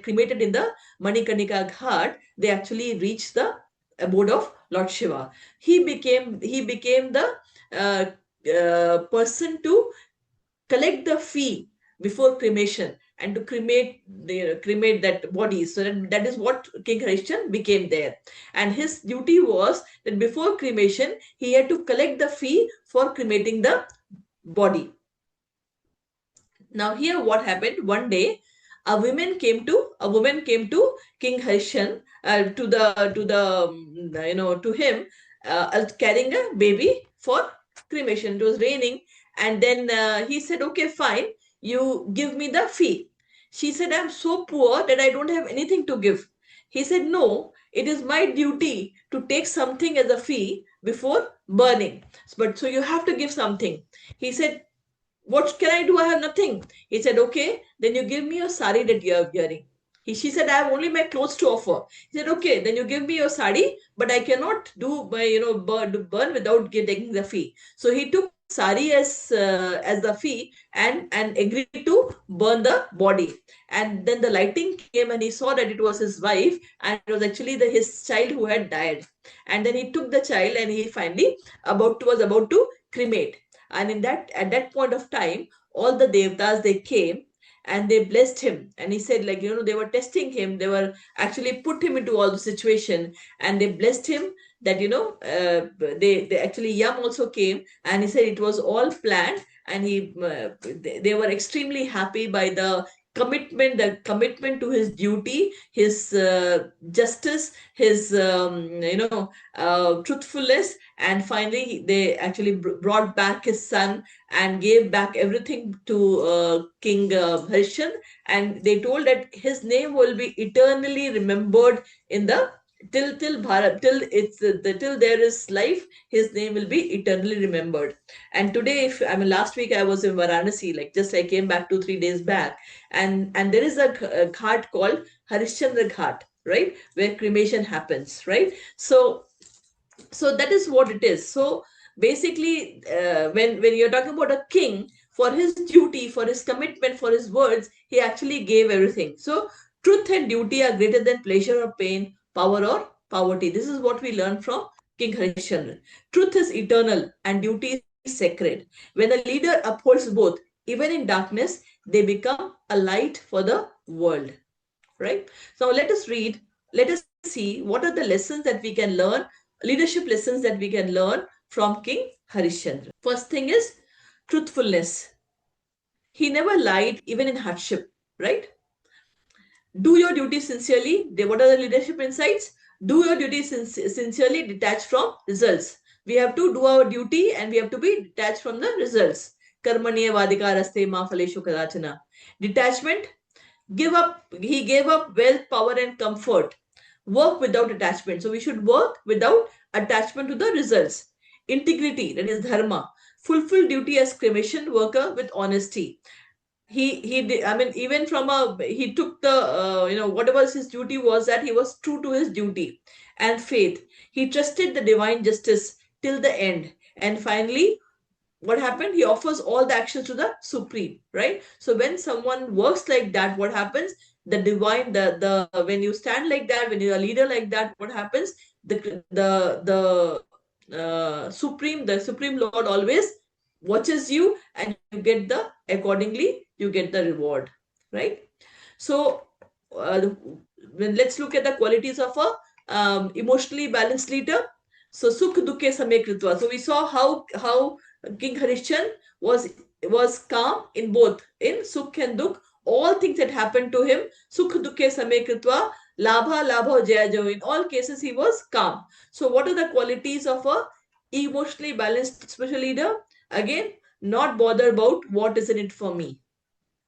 cremated in the Manikarnika Ghat, they actually reach the abode of Lord Shiva. He became the person to collect the fee before cremation and to cremate that body. So that is what King Harishchandra became there. And his duty was that before cremation, he had to collect the fee for cremating the body. Now here what happened, one day a woman came to King Harishchandra to him, carrying a baby for cremation. It was raining, and then he said, "Okay, fine, you give me the fee." She said, "I'm so poor that I don't have anything to give." He said, "No, it is my duty to take something as a fee before burning. But so you have to give something." He said, "What can I do? I have nothing." He said, "Okay, then you give me your sari that you are wearing." She said, "I have only my clothes to offer." He said, "Okay, then you give me your sari, but I cannot do my, burn without taking the fee." So he took sari as the fee, and agreed to burn the body. And then the lighting came, and he saw that it was his wife, and it was actually his child who had died. And then he took the child, and he finally was about to cremate. And at that point of time, all the devtas, they came and they blessed him. And he said, like, they were testing him, they were actually put him into all the situation, and they blessed him that, they actually, Yam also came, and he said it was all planned. And they were extremely happy by the commitment to his duty, his justice, his truthfulness. And finally they actually brought back his son and gave back everything to King Harshan. And they told that his name will be eternally remembered in the till Bharat, till there is life, his name will be eternally remembered. And today, last week I was in Varanasi, like just I came back 2-3 days back, and there is a ghat called Harishchandra Ghat, right, where cremation happens, right? So that is what it is. So basically, when you're talking about a king, for his duty, for his commitment, for his words, he actually gave everything. So truth and duty are greater than pleasure or pain, power or poverty. This is what we learn from King Harishchandra. Truth is eternal and duty is sacred. When a leader upholds both, even in darkness, they become a light for the world, right? So let us see what are the lessons that we can learn, leadership lessons that we can learn from King Harishchandra. First thing is truthfulness. He never lied even in hardship, right? Do your duty sincerely. What are the leadership insights? Do your duty sincerely, detached from results. We have to do our duty and we have to be detached from the results. Karmaniya vadikaraste ma phaleshu kadachana. Detachment. He gave up wealth, power, and comfort. Work without attachment. So we should work without attachment to the results. Integrity, that is dharma. Fulfill duty as cremation worker with honesty. He did, even from he took the whatever his duty was, that he was true to his duty. And faith, he trusted the divine justice till the end. And finally, what happened, he offers all the actions to the supreme, right? So when someone works like that, what happens, the divine, the when you stand like that, when you're a leader like that, what happens, the supreme lord always watches you, and you get the accordingly, you get the reward, right? So let's look at the qualities of a emotionally balanced leader. So sukh dukhe samay kritva. So we saw how King Harishchandra was calm in both, in sukh and dukh. All things that happened to him, sukh dukhe samay kritva, labha labha jaya jaya. In all cases, he was calm. So what are the qualities of a emotionally balanced spiritual leader? Again, not bothered about what is in it for me.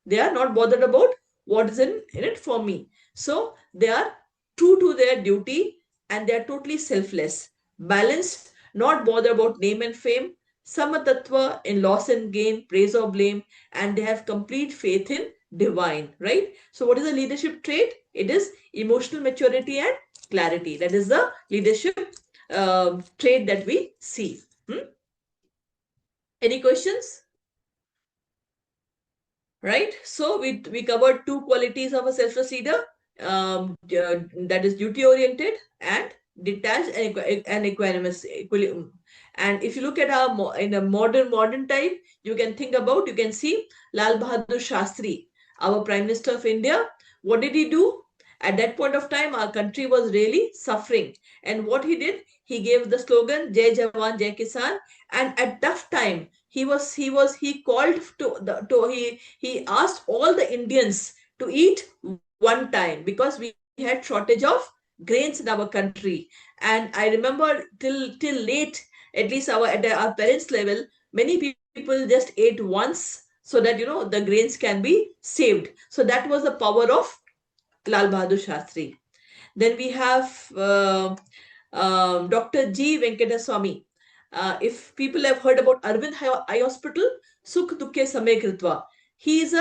They are not bothered about what is in it for me. So they are true to their duty, and they are totally selfless. Balanced, not bothered about name and fame. Samatattva in loss and gain, praise or blame, and they have complete faith in divine, right? So what is the leadership trait? It is emotional maturity and clarity. That is the leadership trait that we see. Any questions? Right, so we covered two qualities of a selfless leader, that is duty oriented and detached and equanimous. And if you look at our in a modern time, you can see Lal Bahadur Shastri, our Prime Minister of India. What did he do? At that point of time, our country was really suffering, and what he did, he gave the slogan Jai Jawan Jai Kisan. And at tough time, he called he asked all the Indians to eat one time, because we had shortage of grains in our country. And I remember till late, at least at our parents' level, many people just ate once so that the grains can be saved. So that was the power of Lal Bahadur Shastri. Then we have Dr. G. Venkataswamy. If people have heard about Arvind Eye Hospital, Sukh Dukhe Samay Kritva. He is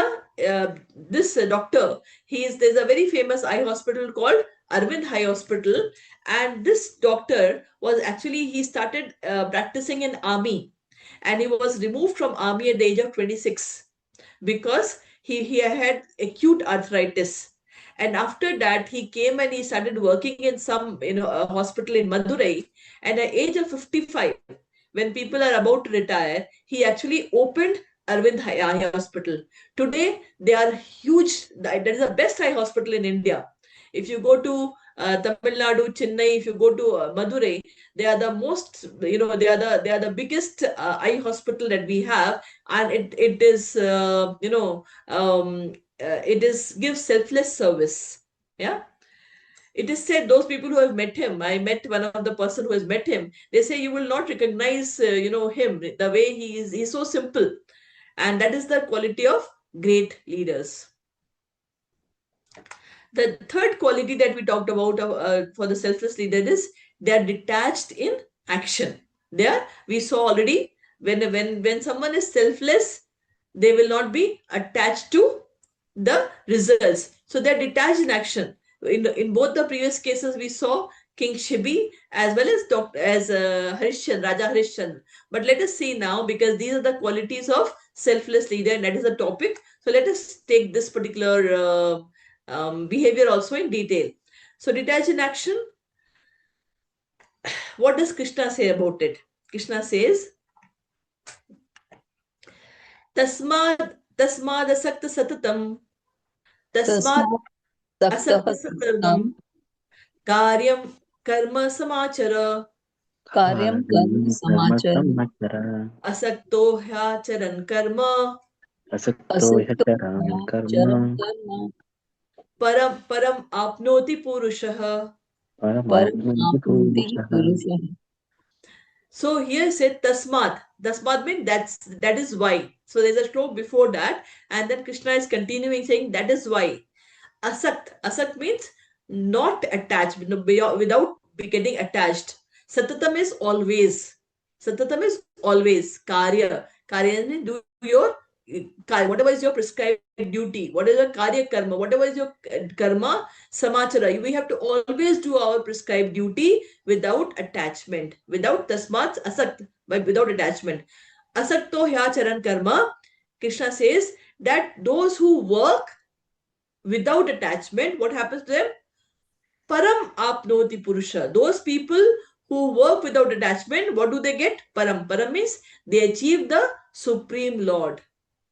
this doctor. There's a very famous eye hospital called Arvind Eye Hospital, and this doctor was actually, he started practicing in army, and he was removed from army at the age of 26 because he had acute arthritis. And after that, he came and he started working in some a hospital in Madurai. And at the age of 55, when people are about to retire, he actually opened Arvind Eye Hospital. Today, they are huge. That is the best eye hospital in India. If you go to Tamil Nadu, Chennai, if you go to Madurai, they are the most, they are the biggest eye hospital that we have, and it is, it is gives selfless service. Yeah. It is said, those people who have met him, I met one of the person who has met him, they say you will not recognize, him, the way he's so simple. And that is the quality of great leaders. The third quality that we talked about for the selfless leader is they are detached in action. There we saw already, when someone is selfless, they will not be attached to the results. So they're detached in action. In both the previous cases, we saw King Shibi as well as Harishchandra, Raja Harishchandra. But let us see now, because these are the qualities of selfless leader, and that is the topic. So let us take this particular behavior also in detail. So detached in action, what does Krishna say about it? Krishna says, tasmad asakta satatam, tasmad asakta satarvam, karyam karma samachara, Karyam karma samachara, asakto hyacharan karma, असक्तो asakto ह्यचरान् charan कर्म karma, param apnoti purushah. param परमाप्नोति apnoti पुरुषः. purusha. So here said tasmat. Tasmat means that is why. So there's a stroke before that, and then Krishna is continuing saying that is why. Asakt. Asakt means not attached, without getting attached. Satatam is always. Satatam is always. Karya. Karya means do your whatever is your prescribed duty, what is your karya karma, whatever is your karma samachara. We have to always do our prescribed duty without attachment, without tasmat asakt, but without attachment. Asakto hya charan karma. Krishna says that those who work without attachment, what happens to them? Param apnoti purusha. Those people who work without attachment, what do they get? Param. Param means they achieve the Supreme Lord.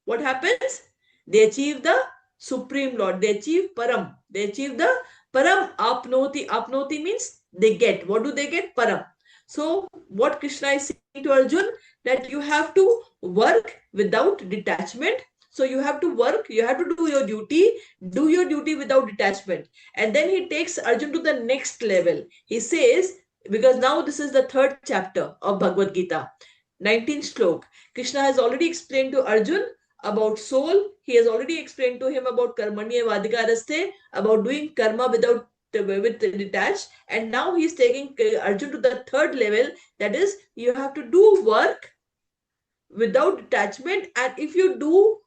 What happens? They achieve the Supreme Lord. They achieve Param. They achieve the Param apnoti. Apnoti means they get. What do they get? Param. So what Krishna is saying to Arjun, that you have to work without detachment. So you have to work, you have to do your duty without detachment. And then he takes Arjun to the next level. He says, because now this is the third chapter of Bhagavad Gita, 19th slok. Krishna has already explained to Arjun about soul. He has already explained to him about karmanya vadikaraste, about doing karma with detached. And now he's taking Arjun to the third level, that is, you have to do work without detachment. And if you do,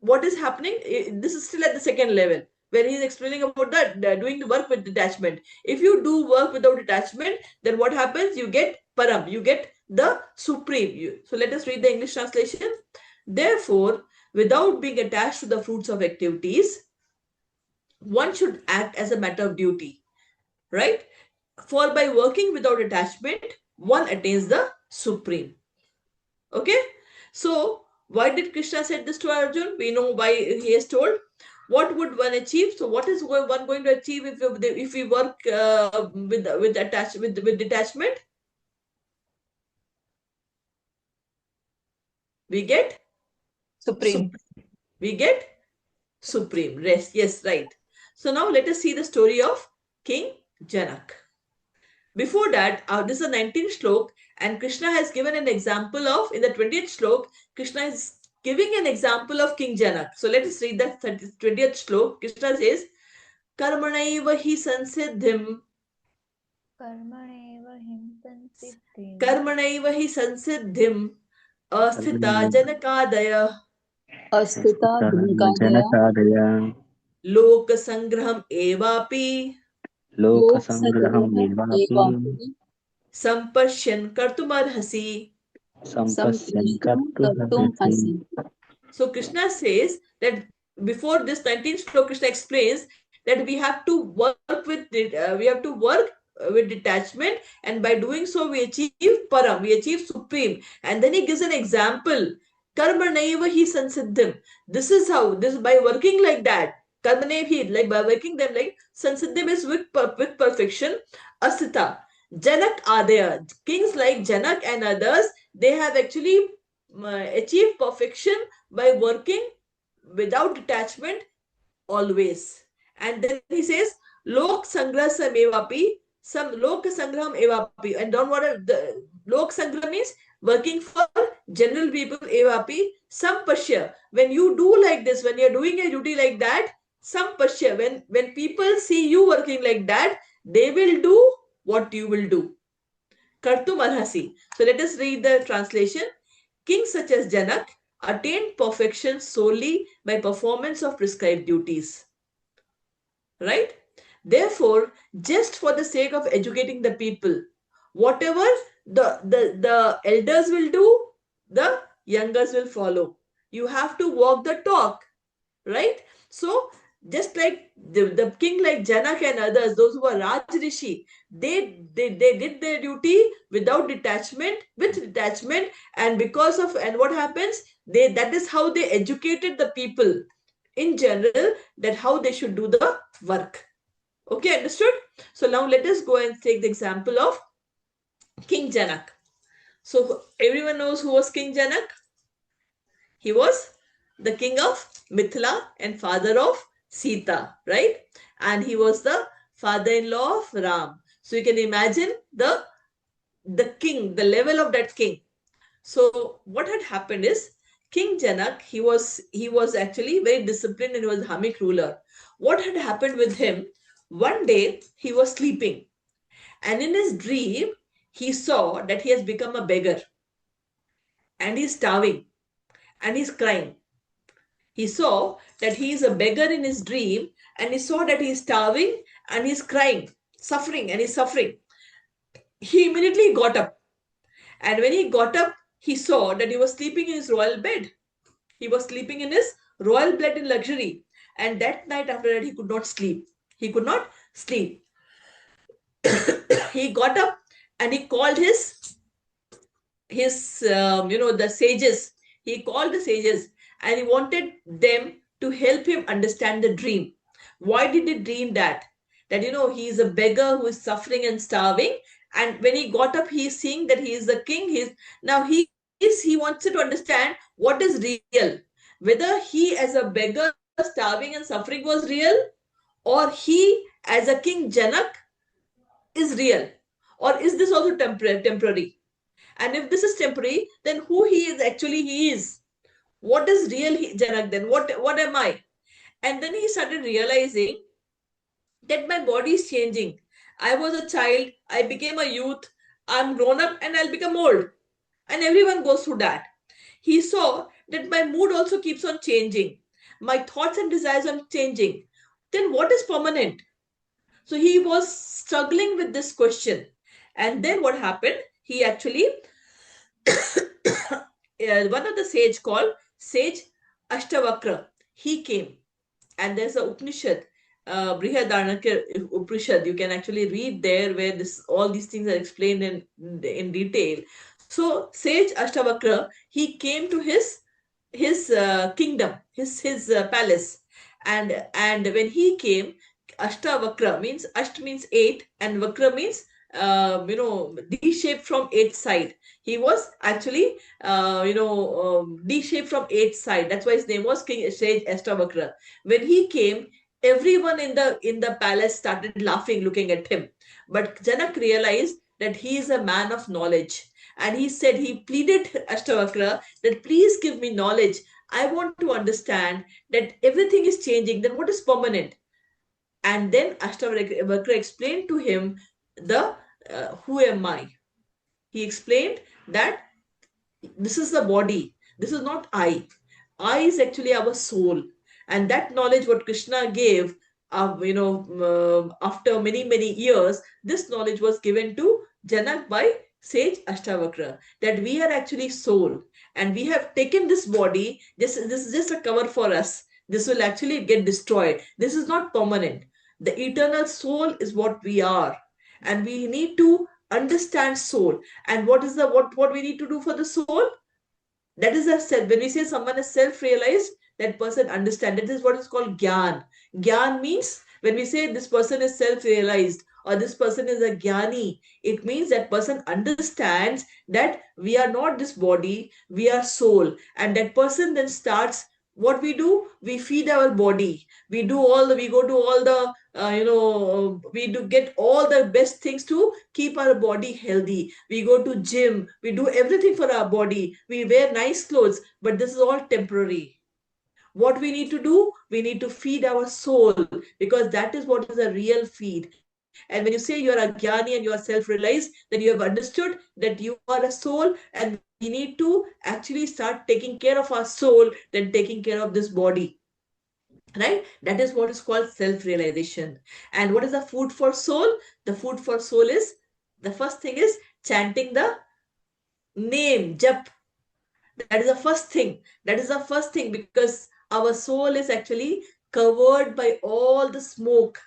what is happening? This is still at the second level, where he's explaining about that doing the work with detachment. If you do work without detachment, then what happens? You get param, you get the supreme. So let us read the English translation. Therefore, without being attached to the fruits of activities, one should act as a matter of duty, right? For by working without attachment, one attains the supreme. Okay, so why did Krishna said this to Arjun? We know why he has told. What would one achieve? So what is one going to achieve if we work with detachment? We get Supreme. We get supreme rest. Yes, right. So now let us see the story of King Janak. Before that, this is the 19th slok, and Krishna has given an example of, in the 20th slok, Krishna is giving an example of King Janak. So let us read that 20th slok. Krishna says, Karmanaiva hi sansiddhim. कर्मणैव हिंसन्सिद्धिं Karmanaiva hi sansiddhim. Asthita janakadaya. Asthita Dhanakadaya जनकादय Lok sangraham evapi. Lok लोकसङ्ग्रहम् Sangraham एवापि Evapi Sampashyan kartumarhasi. सम्पश्यन् Samprishtam Kartum कर्तुमर्हसि. Hasi. So Krishna says that before this 19th slok, Krishna explains that we have to work with detachment, and by doing so we achieve param, we achieve supreme. And then he gives an example. Karmanaiva hi sansiddhim. This is how, this by working like that. Karmanaiva hi, like by working them like sansiddhim is with perfection. Asita. Janak Adaya. Kings like Janak and others, they have actually achieved perfection by working without detachment always. And then he says, Lok Sangraham Evapi, some Lok Sangraham Evapi. And don't worry, the Lok Sangrah means working for general people, Evapi, Sampashya. When you do like this, when you're doing a duty like that, Sampashya, when people see you working like that, they will do what you will do. Kartum Arhasi. So let us read the translation. Kings such as Janak attained perfection solely by performance of prescribed duties. Right? Therefore, just for the sake of educating the people, whatever the elders will do, the youngers will follow. You have to walk the talk. Right? So, just like the king like Janak and others, those who were Raj Rishi, they did their duty without detachment, with detachment, and because of, and what happens, that is how they educated the people in general, that how they should do the work. Okay, understood? So now let us go and take the example of King Janak. So everyone knows who was King Janak? He was the king of Mithila and father of Sita, right? And he was the father-in-law of Ram. So you can imagine the king, the level of that king. So what had happened is, King Janak, he was actually very disciplined, and he was a Dhamik ruler. What had happened with him? One day he was sleeping, and in his dream he saw that he has become a beggar, and he's starving, and he's crying. He saw that he is a beggar in his dream, and he saw that he is starving and he's crying, suffering, and he's suffering. He immediately got up, and when he got up, he saw that he was sleeping in his royal bed. He was sleeping in his royal bed in luxury. And that night after that, he could not sleep. He could not sleep. He got up and he called his the sages. He called the sages, and he wanted them to help him understand the dream. Why did he dream that he is a beggar who is suffering and starving, and when he got up, he is seeing that he is the king. He wants to understand what is real, whether he as a beggar starving and suffering was real, or he as a king Janak is real, or is this also temporary. And if this is temporary, then who he is actually he is. What is real Janak then? What am I? And then he started realizing that my body is changing. I was a child, I became a youth, I'm grown up, and I'll become old. And everyone goes through that. He saw that my mood also keeps on changing. My thoughts and desires are changing. Then what is permanent? So he was struggling with this question. And then what happened? He actually one of the sage called Sage Ashtavakra, he came, and there's a Upanishad, Brihadaranyaka Upanishad. You can actually read there where all these things are explained in detail. So Sage Ashtavakra, he came to his kingdom, his palace, and when he came, Ashtavakra means Asht means eight, and Vakra means D-shaped from eight side. He was actually D-shaped from eight side. That's why his name was King Sage Ashtavakra. When he came, everyone in the palace started laughing, looking at him. But Janak realized that he is a man of knowledge, and he pleaded Ashtavakra that please give me knowledge. I want to understand that everything is changing. Then what is permanent? And then Ashtavakra explained to him the who am I? He explained that this is the body, this is not I is actually our soul. And that knowledge what Krishna gave, after many years, this knowledge was given to Janak by sage Ashtavakra, that we are actually soul, and we have taken this body. This is just a cover for us. This will actually get destroyed. This is not permanent. The eternal soul is what we are, and we need to understand soul. And what is the what we need to do for the soul? That is a self. When we say someone is self-realized, that person understands. That is what is called gyan. Gyan means when we say this person is self-realized or this person is a jnani, it means that person understands that we are not this body, we are soul. And that person then starts, what we do, we feed our body, we do all the, we go to all the we do get all the best things to keep our body healthy. We go to gym, we do everything for our body, we wear nice clothes, but this is all temporary. What we need to do, we need to feed our soul, because that is what is a real feed. And when you say you are a jnani and you are self-realized, then you have understood that you are a soul, and we need to actually start taking care of our soul than taking care of this body. Right? That is what is called self-realization. And what is the food for soul? The food for soul is, the first thing is chanting the name, jap. That is the first thing. That is the first thing, because our soul is actually covered by all the smoke.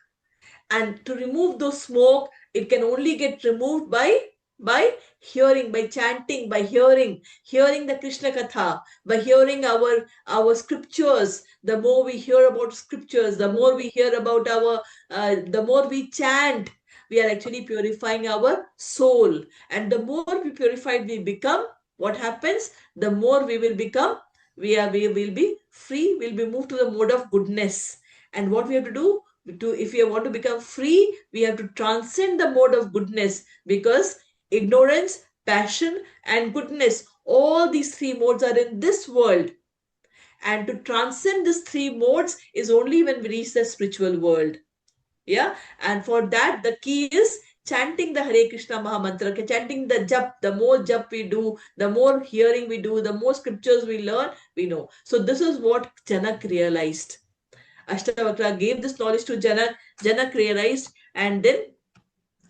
And to remove those smoke, it can only get removed by hearing, by chanting, by hearing the Krishna Katha, by hearing our scriptures. The more we hear about scriptures, the more we hear about the more we chant, we are actually purifying our soul. And the more we purified we become, what happens? The more we will become, we will be free, we'll be moved to the mode of goodness. And what we have to do, if we want to become free, we have to transcend the mode of goodness, because ignorance, passion, and goodness, all these three modes are in this world. And to transcend these three modes is only when we reach the spiritual world. Yeah. And for that, the key is chanting the Hare Krishna Mahamantra, chanting the jap. The more jap we do, the more hearing we do, the more scriptures we learn, we know. So this is what Janak realized. Ashtavakra gave this knowledge to Janak. Janak realized, and then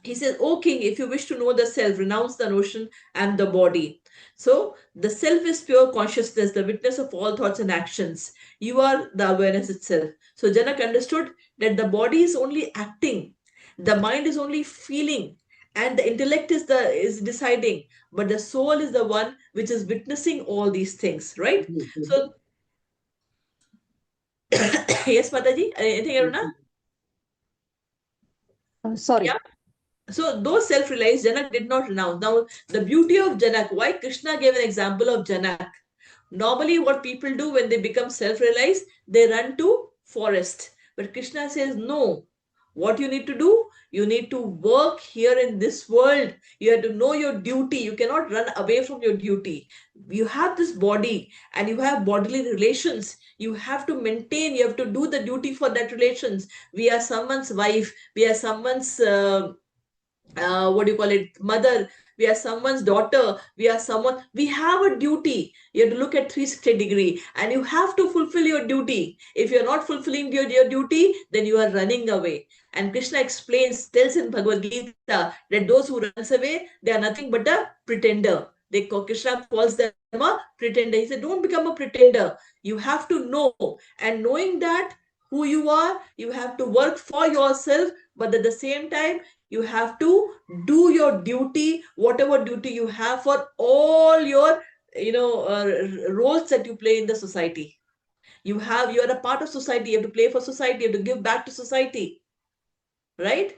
he says, "O king, if you wish to know the self, renounce the notion and the body." So the self is pure consciousness, the witness of all thoughts and actions. You are the awareness itself. So Janak understood that the body is only acting, the mind is only feeling, and the intellect is deciding, but the soul is the one which is witnessing all these things, right? So yes, Mataji, anything, Aruna? Sorry. Yeah. So those self-realized, Janak did not renounce. Now, the beauty of Janak, why Krishna gave an example of Janak. Normally, what people do when they become self-realized, they run to forest. But Krishna says, no. What you need to do? You need to work here in this world. You have to know your duty. You cannot run away from your duty. You have this body and you have bodily relations. You have to maintain, you have to do the duty for that relations. We are someone's wife. We are someone's what do you call it, mother. We are someone's daughter. We are someone, we have a duty. You have to look at 360-degree, and you have to fulfill your duty. If you're not fulfilling your duty, then you are running away. And Krishna explains, tells in Bhagavad Gita that those who runs away, they are nothing but a pretender. Krishna calls them a pretender. He said, don't become a pretender. You have to know, and knowing that who you are, you have to work for yourself, but at the same time you have to do your duty, whatever duty you have for all your roles that you play in the society. You are a part of society. You have to play for society. You have to give back to society, right?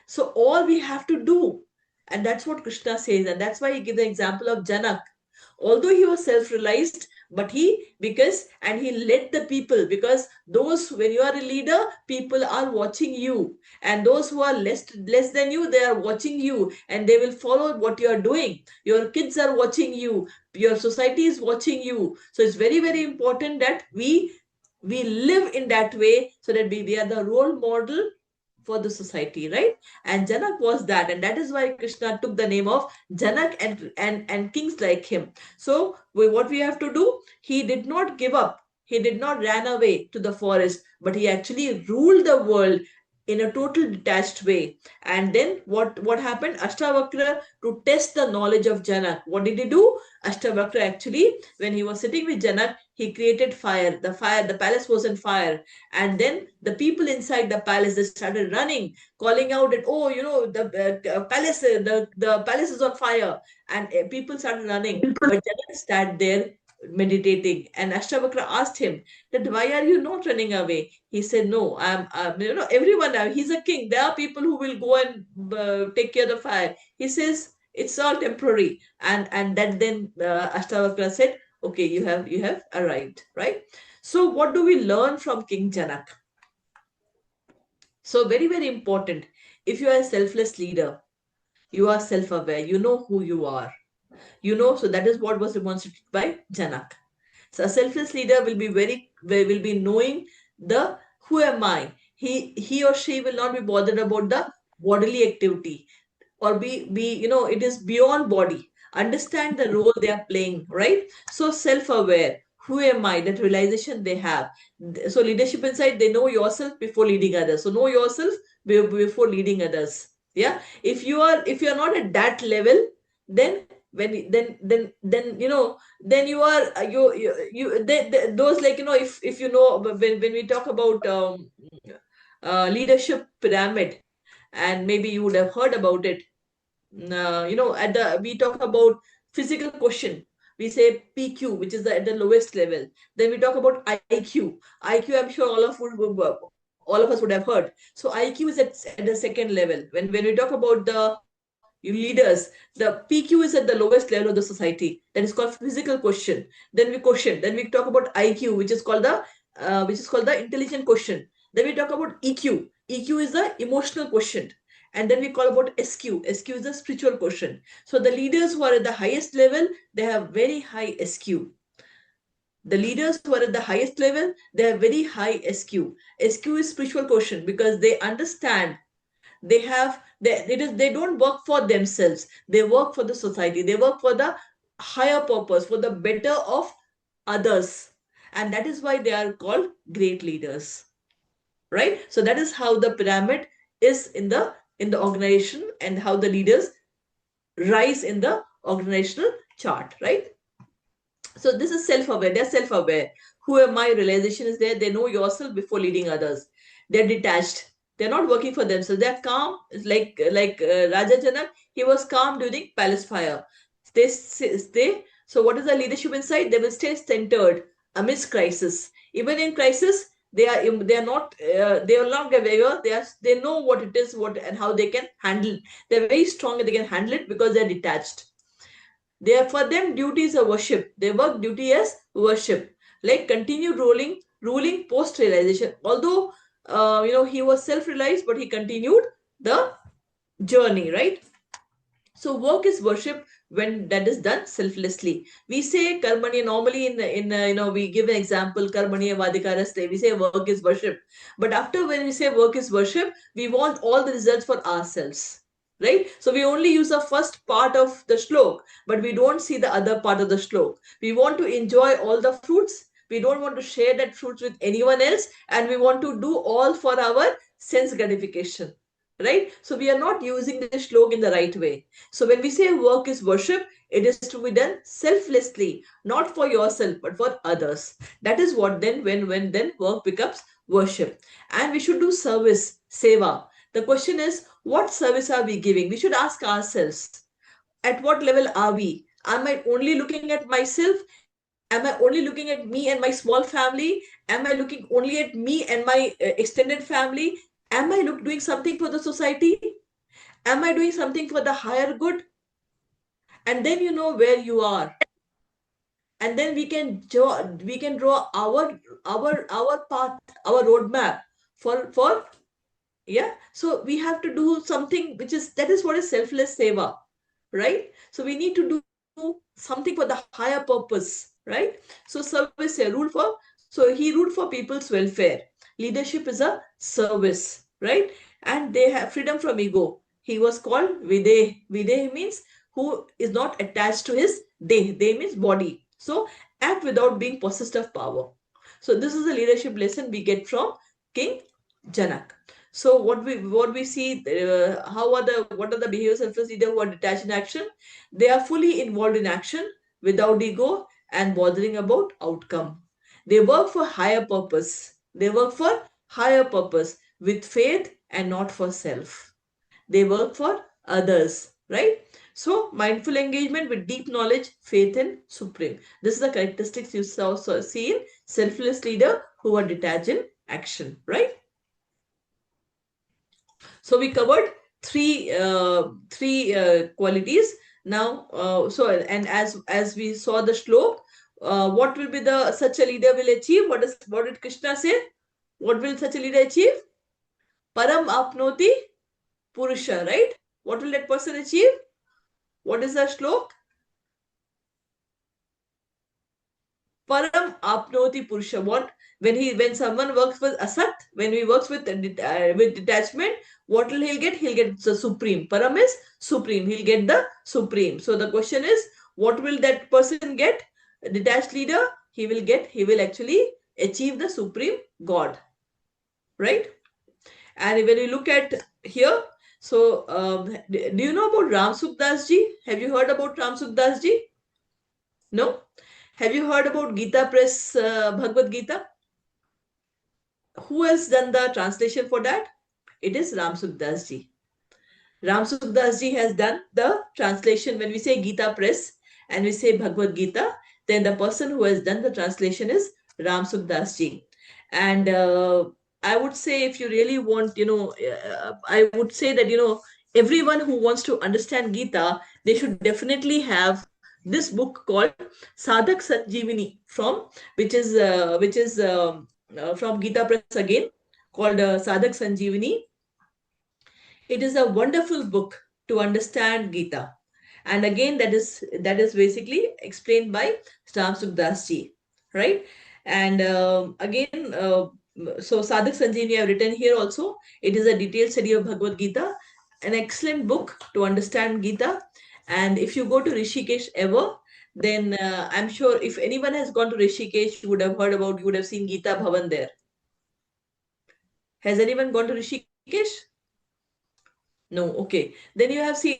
So all we have to do, and that's what Krishna says, and that's why he gives the example of Janak. Although he was self-realized, but he led the people, because those, when you are a leader, people are watching you, and those who are less than you, they are watching you, and they will follow what you are doing. Your kids are watching you, your society is watching you. So it's very, very important that we live in that way, so that we are the role model for the society, right? And Janak was that, and that is why Krishna took the name of Janak, and kings like him. So what we have to do, he did not give up, he did not ran away to the forest, but he actually ruled the world in a total detached way. And then what happened? Ashtavakra, to test the knowledge of Janak, what did he do? Ashtavakra, actually, when he was sitting with Janak, he created fire. The palace was on fire, and then the people inside the palace, they started running, calling out that, oh, the palace is on fire, and people started running. But Janak sat there meditating, and Ashtavakra asked him that, why are you not running away? He said, no, everyone, he's a king, there are people who will go and take care of the fire. He says it's all temporary. And that then Ashtavakra said, okay, you have arrived, right? So what do we learn from King Janak? So very, very important. If you are a selfless leader, you are self-aware, you know who you are. So that is what was demonstrated by Janak. So a selfless leader will be knowing the who am I. He or she will not be bothered about the bodily activity, or be it is beyond body. Understand the role they are playing, right? So self-aware, who am I, that realization they have. So leadership inside, they know yourself before leading others. So know yourself before leading others. Yeah, if you are not at that level, then when then then you are those, like, if when we talk about leadership pyramid, and maybe you would have heard about it. At the we talk about physical quotient, we say PQ, which is at the lowest level. Then we talk about IQ. I'm sure all of us would have heard. So IQ is at the second level. When we talk about the leaders, the PQ is at the lowest level of the society. That is called physical quotient. Then we talk about IQ, which is called the intelligent quotient. Then we talk about EQ. EQ is the emotional quotient. And then we call about SQ. SQ is the spiritual quotient. So the leaders who are at the highest level, they have very high SQ. The leaders who are at the highest level, they have very high SQ. SQ is spiritual quotient, because they understand, they don't work for themselves, they work for the society, they work for the higher purpose, for the better of others. And that is why they are called great leaders, right? So that is how the pyramid is in the organization, and how the leaders rise in the organizational chart, right? So this is self-aware. They're self-aware. Who am I? Realization is there. They know yourself before leading others. They're detached. They're not working for themselves. They're calm. Like Raja Janak, he was calm during palace fire. They. So what is the leadership inside? They will stay centered amidst crisis. Even in crisis, they will not get aware. They know what it is, what and how they can handle. They're very strong and they can handle it, because they're detached. For them, duty is a worship. They work duty as worship, like continued ruling post realization. Although he was self-realized, but he continued the journey, right? So work is worship when that is done selflessly. We say karmani normally we give an example, karmani vadikaraste. We say work is worship, but after, when we say work is worship, we want all the results for ourselves, right? So we only use the first part of the shlok, but we don't see the other part of the shlok. We want to enjoy all the fruits. We don't want to share that fruits with anyone else, and we want to do all for our sense gratification, right? So we are not using the shlok in the right way. So when we say work is worship, it is to be done selflessly, not for yourself, but for others. That is what then, when then work becomes worship. And we should do service, seva. The question is, what service are we giving? We should ask ourselves, at what level are we? Am I only looking at myself? Am I only looking at me and my small family? Am I looking only at me and my extended family? Am I doing something for the society? Am I doing something for the higher good? And then you know where you are. and then we can draw our path, our roadmap for yeah. So we have to do something that is what is selfless seva, right? So we need to do something for the higher purpose, right? So service a rule for, so he ruled for people's welfare. Leadership is a service, right? And they have freedom from ego. He was called Videh. Videh means who is not attached to his deh. Deh means body. So act without being possessed of power. So this is a leadership lesson we get from King Janak. So what we see, what are the behaviors of selfless leader who are detached in action? They are fully involved in action without ego and bothering about outcome. They work for higher purpose. They work for higher purpose with faith and not for self. They work for others, right? So mindful engagement with deep knowledge, faith in Supreme. This is the characteristics you see in selfless leader who are detached in action, right? So we covered three qualities. Now, and as we saw the shlok, what will be the such a leader will achieve? What did Krishna say? What will such a leader achieve? Param apnoti purusha, right? What will that person achieve? What is the shlok? Param apnoti purusha. What, when someone works with asat, when he works with detachment, what will he get? He'll get the supreme. Param is supreme. He'll get the supreme. So the question is, what will that person get? A detached leader, he will actually achieve the supreme God, right? And when you look at here, so do you know about Ram Sukdas ji? Have you heard about Ram Sukdas ji? No? Have you heard about Gita Press, Bhagavad Gita? Who has done the translation for that? It is Ram Sukdas ji. Ram Sukdas ji has done the translation. When we say Gita Press and we say Bhagavad Gita, then the person who has done the translation is Ram Sukdas ji. And I would say, if you really want, I would say that, everyone who wants to understand Gita, they should definitely have this book called Sadhak Sanjeevani which is from Gita Press again, called Sadhak Sanjeevani. It is a wonderful book to understand Gita. And again, that is basically explained by Ram Sukdas ji, right? And again, so Sadhak Sanjeevani I have written here also. It is a detailed study of Bhagavad Gita, an excellent book to understand Gita. And if you go to Rishikesh ever, then I'm sure if anyone has gone to Rishikesh, you would have seen Gita Bhavan there. Has anyone gone to Rishikesh? No, okay. Then you have seen,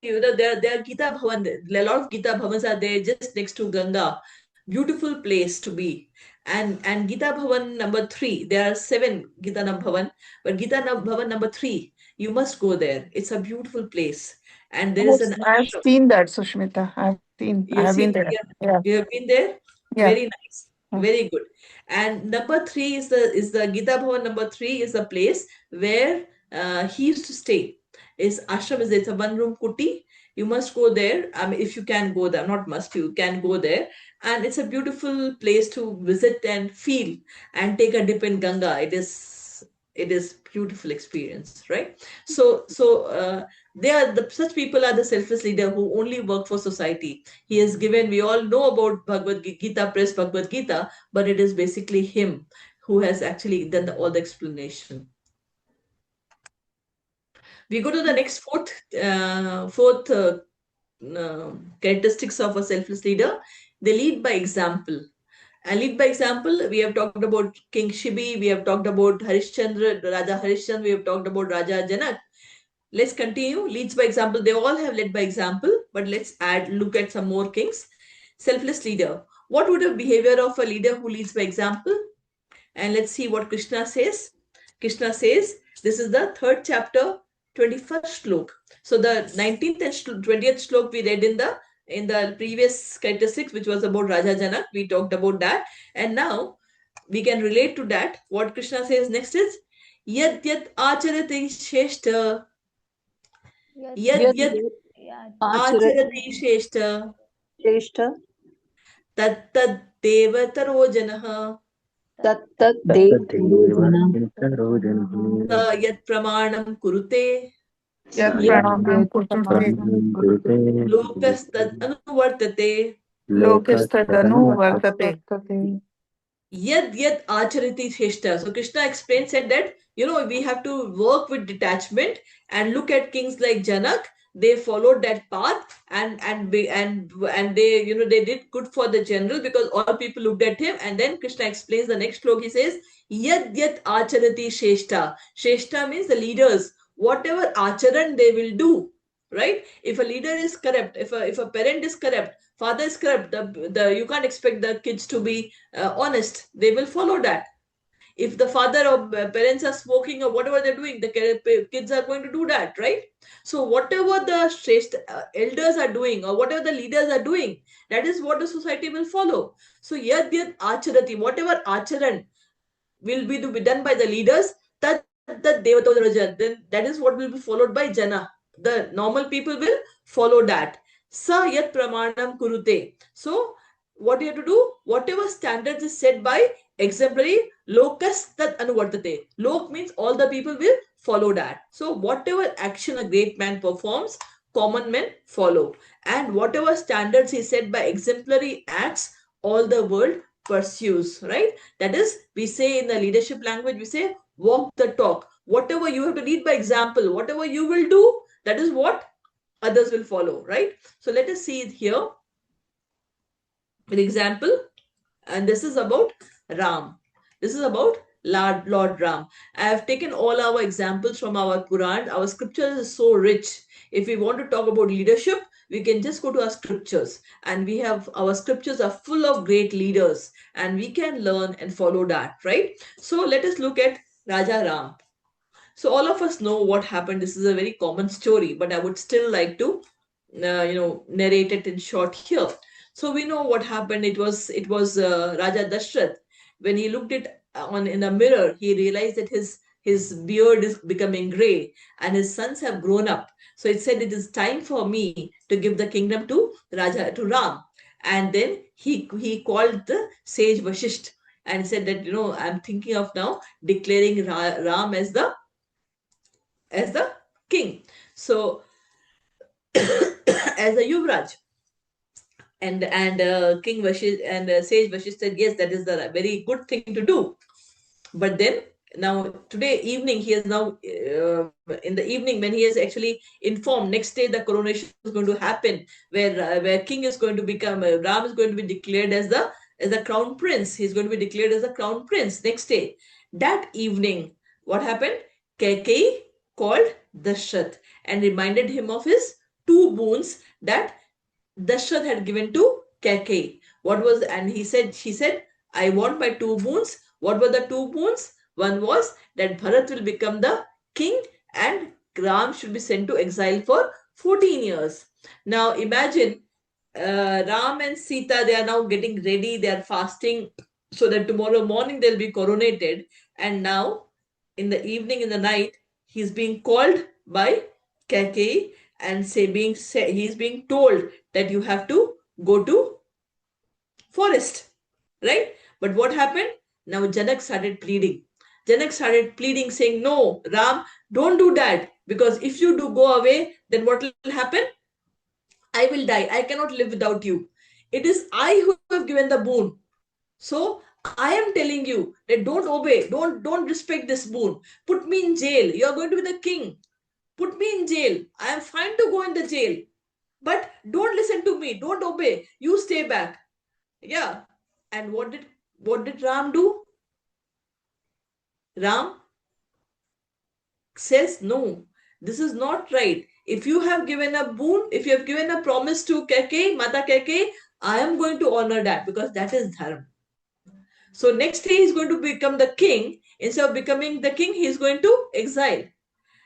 there are Gita Bhavan. A lot of Gita Bhavans are there just next to Ganga. Beautiful place to be. And Gita Bhavan number 3, there are 7 Gita Bhavan, but Bhavan number 3, you must go there. It's a beautiful place. And there is an I've ashram. seen that, Sushmita. I You have been see, there. yeah, Yeah. you have been there? Yeah. Very nice. Very good. And number 3 is the Gita Bhavan number 3 is the place where he used to stay. Is ashram is, it's a one room kuti. You must go there. I mean, if you can go there, not must, you can go there. And it's a beautiful place to visit and feel and take a dip in Ganga. It is beautiful experience, right? So such people are the selfless leader who only work for society. He has given, we all know about Bhagavad Gita Press Bhagavad Gita, but it is basically him who has actually done all the explanation. We go to the next fourth characteristics of a selfless leader. They lead by example. And lead by example, we have talked about King Shibi, we have talked about Harishchandra, Raja Harishchandra, we have talked about Raja Janak. Let's continue. Leads by example. They all have led by example, but let's look at some more kings. Selfless leader. What would a behavior of a leader who leads by example? And let's see what Krishna says. Krishna says, this is the 3rd chapter, 21st shlok. So the 19th and 20th shlok we read in the previous characteristics, which was about Raja Janak. We talked about that. And now we can relate to that. What Krishna says next is, Yad yat acharati sheshta. Yad Yad yad Acharati acharati sheshta. Shrestha Tattat devataro janah Tattat devataro janah sa yat pramanam kurute Yat yat pranam kurute lokas tad anuvartate lokastadanu vartate. yad achariti shrestha. So Krishna explained, said that, we have to work with detachment and look at kings like Janak. They followed that path, and they, they did good for the general, because all people looked at him. And then Krishna explains the next slok. He says, yad acharati shrestha. Shrestha means the leaders. Whatever acharan they will do, right? If a leader is corrupt, if a parent is corrupt, father is corrupt, the you can't expect the kids to be honest. They will follow that. If the father or parents are smoking or whatever they're doing, the kids are going to do that, right? So whatever the elders are doing, or whatever the leaders are doing, that is what the society will follow. So yad acharati, whatever acharan will be to be done by the leaders, that Devata, then that is what will be followed by Jana. The normal people will follow that. Sa yat pramanam kurute. So what you have to do, whatever standards is set by exemplary, lokas tat anuvartate. Lok means all the people will follow that. So whatever action a great man performs, common men follow. And whatever standards he set by exemplary acts, all the world pursues, right? That is, we say in the leadership language, we say walk the talk. Whatever you have to lead by example, whatever you will do, that is what others will follow, right? So let us see it here. An example, and this is about Ram. This is about Lord Ram. I have taken all our examples from our Quran. Our scriptures is so rich. If we want to talk about leadership, we can just go to our scriptures, and we have our scriptures are full of great leaders, and we can learn and follow that, right? So let us look at Raja Ram. So all of us know what happened. This is a very common story, but I would still like to, narrate it in short here. So we know what happened. It was Raja Dashrath. When he looked it on in a mirror, he realized that his beard is becoming gray, and his sons have grown up. So it said, it is time for me to give the kingdom to Ram. And then he called the sage Vashisht and said that, I'm thinking of now declaring Ram as the king. So as a Yuvraj, and King Vashisht and Sage Vashisht said, yes, that is the very good thing to do. But then now today evening, he is now in the evening, when he is actually informed, next day the coronation is going to happen, where king is going to become Ram is going to be declared as the crown prince. He's going to be declared as the crown prince next day. That evening, what happened? Kaikeyi called Dashrath and reminded him of his two boons that Dashrath had given to Kaikeyi. What was, and she said, I want my two boons. What were the two boons? One was that Bharat will become the king and Ram should be sent to exile for 14 years. Now imagine, Ram and Sita, they are now getting ready, they are fasting so that tomorrow morning they'll be coronated. And now in the evening, in the night, he's being called by Kaikeyi and he's being told that you have to go to forest, right? But what happened? Now Janak started pleading. Janak started pleading, saying, no, Ram, don't do that, because if you do go away, then what will happen? I will die. I cannot live without you. It is I who have given the boon. So I am telling you that don't obey, don't respect this boon. Put me in jail. You are going to be the king. Put me in jail. I am fine to go in the jail. But don't listen to me. Don't obey. You stay back. Yeah. And what did Ram do? Ram says, no, this is not right. If you have given a boon, if you have given a promise to Kaikeyi, Mata Kaikeyi, I am going to honor that, because that is dharma. So next day he's going to become the king. Instead of becoming the king, he is going to exile.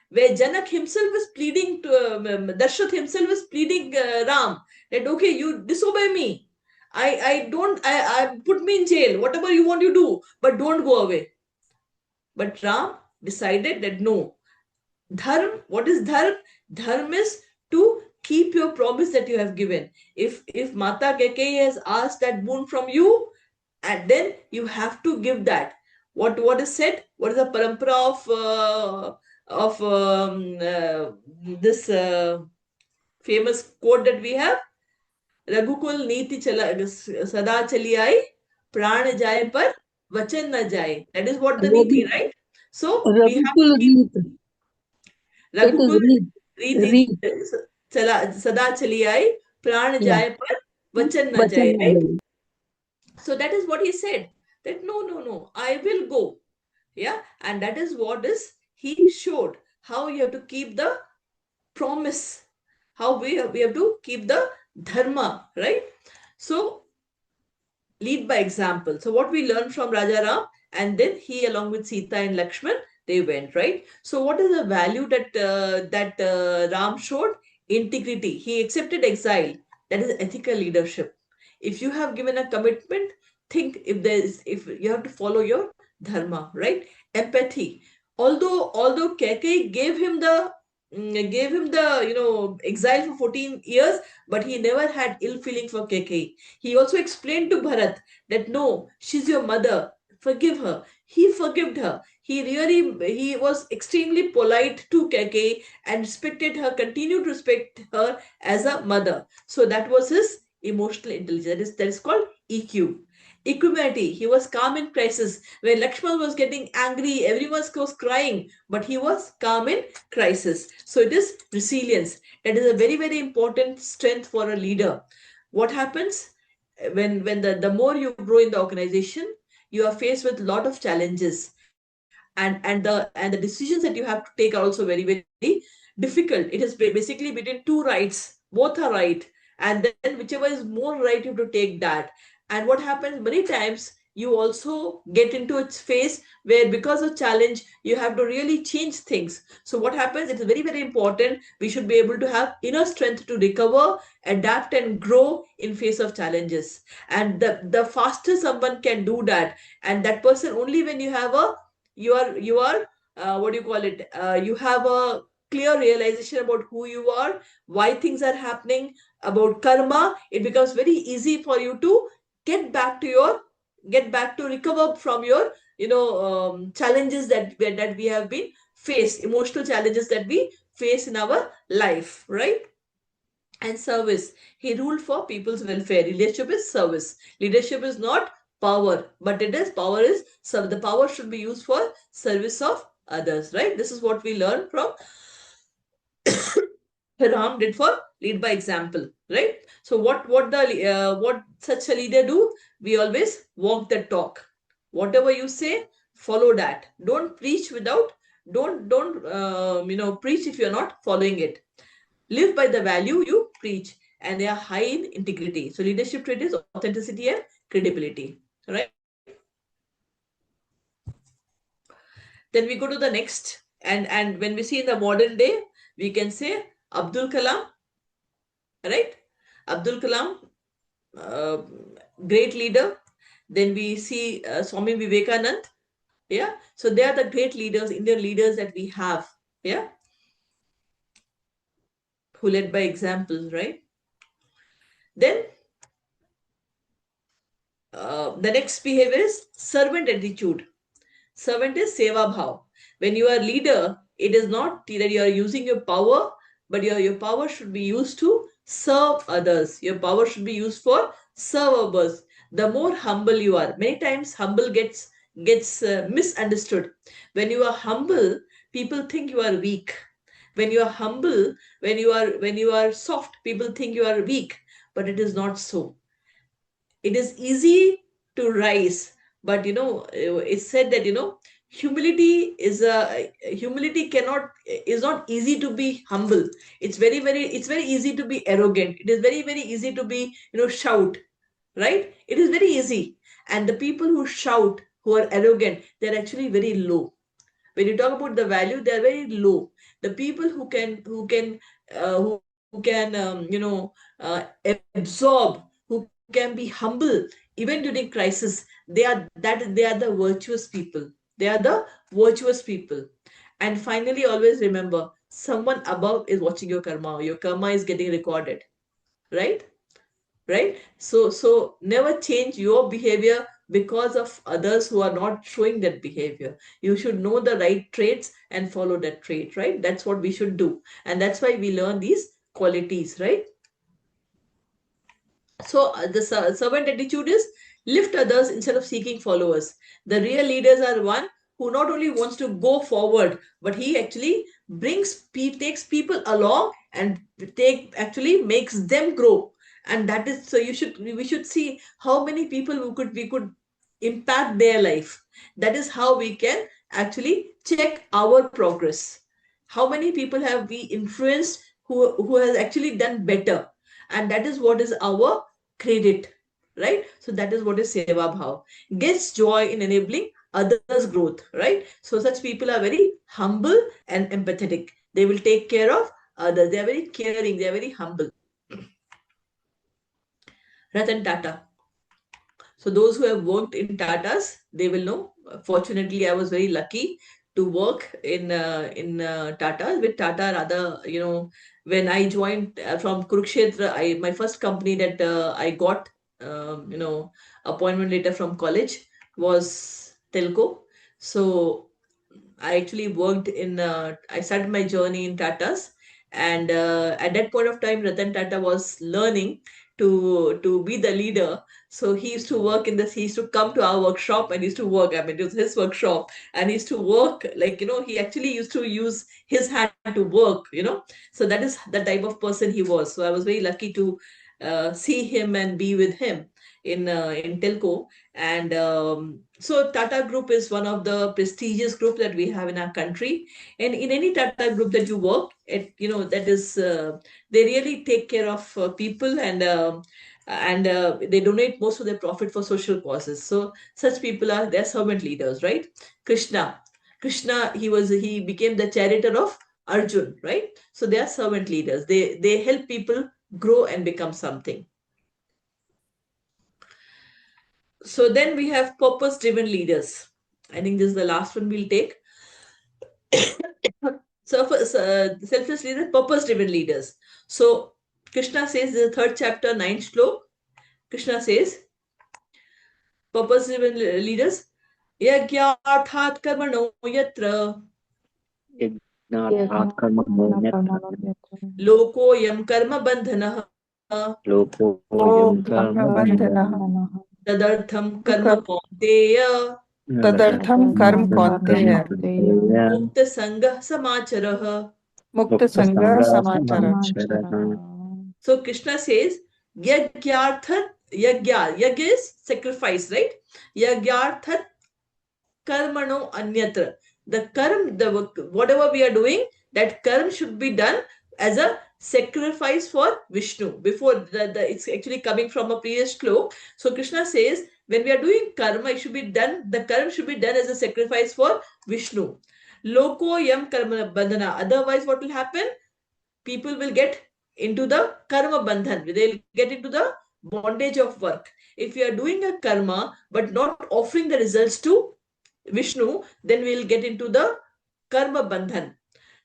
Where Janak himself is pleading to Dashrath himself is pleading Ram that, okay, you disobey me. I put me in jail. Whatever you want, you do, but don't go away. But Ram decided that no. Dharma, what is dharma? Dharma is to keep your promise that you have given. If Mata Kekeyi has asked that boon from you, and then you have to give that. What is said? What is the parampara of this famous quote that we have? Raghukul Niti Sada Chali Ai, Pran Jaye Par Vachan Na Jaye. That is what the Niti, right? So we have to Ragukul keep Reet. It is Raghukul Reet. Riti Reet. Sada Chali Ai, Pran Yeah. Jaye Par Vachan Na Vachan Jaye, na right? jaye. So that is what he said. That no, I will go. Yeah, and that is what is he showed how you have to keep the promise, how we have to keep the dharma, right? So lead by example. So what we learned from Raja Ram, and then he along with Sita and Lakshman, they went, right? So what is the value that Ram showed? Integrity. He accepted exile. That is ethical leadership. If you have given a commitment, think if you have to follow your dharma, right? Empathy. Although Keke gave him the exile for 14 years, but he never had ill feeling for Keke. He also explained to Bharat that no, she's your mother, forgive her. He forgave her. He was extremely polite to Keke and respected her, continued to respect her as a mother. So that was his emotional intelligence. That is called EQ. Equanimity. He was calm in crisis. When Lakshman was getting angry, everyone was crying, but he was calm in crisis. So it is resilience. That is a very, very important strength for a leader. What happens when the more you grow in the organization, you are faced with a lot of challenges, and the decisions that you have to take are also very, very difficult. It is basically between two rights, both are right, and then whichever is more right, you have to take that. And what happens many times, you also get into its phase where because of challenge you have to really change things. So what happens, it's very, very important, we should be able to have inner strength to recover, adapt and grow in face of challenges. And the faster someone can do that, and that person only when you are what do you call it, you have a clear realization about who you are, why things are happening, about karma, it becomes very easy for you to get back to recover from your challenges that we have been faced, emotional challenges that we face in our life, right? And service. He ruled for people's welfare. Leadership is service. Leadership is not power, but it is power is the power should be used for service of others, right? This is what we learn from Ram did for lead by example, right? So what such a leader do? We always walk the talk. Whatever you say, follow that. Don't preach without. Don't preach if you're not following it. Live by the value you preach, and they are high in integrity. So leadership trait is authenticity and credibility, right? Then we go to the next, and when we see in the modern day, we can say Abdul Kalam, right? Abdul Kalam, uh, great leader. Then we see Swami Vivekanand. Yeah, so they are the great leaders, Indian leaders that we have. Yeah, who led by examples, right? Then the next behavior is servant attitude. Servant is seva bhav. When you are leader, it is not that you are using your power, but your power should be used to serve others. Your power should be used for serve others. The more humble you are, many times humble gets misunderstood. When you are humble, people think you are weak. When you are humble, when you are soft, people think you are weak, but it is not so. It is easy to rise, but it's said that humility is not easy to be humble. It's very easy to be arrogant. It is very, very easy to be shout, right? It is very easy. And the people who shout, who are arrogant, they're actually very low. When you talk about the value, they are very low. The people who can absorb, who can be humble even during crisis, they are the virtuous people. They are the virtuous people. And finally, always remember, someone above is watching your karma. Your karma is getting recorded, right? Right? So never change your behavior because of others who are not showing that behavior. You should know the right traits and follow that trait, right? That's what we should do. And that's why we learn these qualities, right? So the servant attitude is lift others instead of seeking followers. The real leaders are one who not only wants to go forward, but he actually takes people along and actually makes them grow. And that is, so we should see how many people we could impact their life. That is how we can actually check our progress. How many people have we influenced who has actually done better, and that is what is our credit, right? So that is what is seva bhav, gets joy in enabling others growth, right? So such people are very humble and empathetic. They will take care of others. They are very caring. They are very humble. Ratan Tata. So those who have worked in Tatas, they will know. Fortunately, I was very lucky to work in Tata with Tata. Rather, when I joined from Kurukshetra, my first company that I got, appointment letter from college was Telco. So I actually worked I started my journey in Tata's. And at that point of time, Ratan Tata was learning to be the leader. So he used to work he used to come to our workshop and he used to work. I mean, it was his workshop and he used to work like, he actually used to use his hand to work. So that is the type of person he was. So I was very lucky to see him and be with him in Telco. And so Tata Group is one of the prestigious group that we have in our country. And in any Tata Group that you work, that is, they really take care of people, and they donate most of their profit for social causes. So such people are their servant leaders, right? Krishna, he became the charioteer of Arjun, right? So they are servant leaders. They help people grow and become something. So then we have purpose driven leaders. I think this is the last one we'll take. Selfless leaders, purpose driven leaders. So Krishna says, the third chapter, 9th shlok, Krishna says, purpose driven leaders, yagyarthat karmano yatra यज्ञार्थात् कर्मण्येऽत्र loko yam karma bandhanah लोकोऽयं कर्मबन्धनः tadartham karma kaunteya तदर्थं कर्म कौन्तेय mukta sangha samacharah. मुक्त संग समाचार. समाचरः So Krishna says, yagyarthat, yagya is sacrifice, right? Yagyarthat karmano anyatra. The karm, whatever we are doing, that karm should be done as a sacrifice for Vishnu. Before it's actually coming from a previous sloka. So Krishna says, when we are doing karma, it should be done, the karma should be done as a sacrifice for Vishnu. Loko yam karma bandhana. Otherwise, what will happen? People will get into the karma bandhan. They'll get into the bondage of work. If we are doing a karma but not offering the results to Vishnu, then we'll get into the karma bandhan.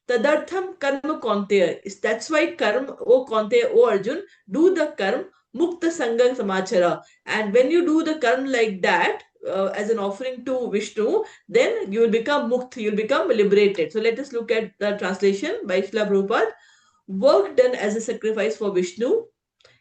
Tadartham karma kaunteya. That's why karma, O kaunteya, O Arjun, do the karma mukta sangha samachara. And when you do the karma like that, as an offering to Vishnu, then you will become mukt, you will become liberated. So let us look at the translation by Srila Prabhupada. Work done as a sacrifice for Vishnu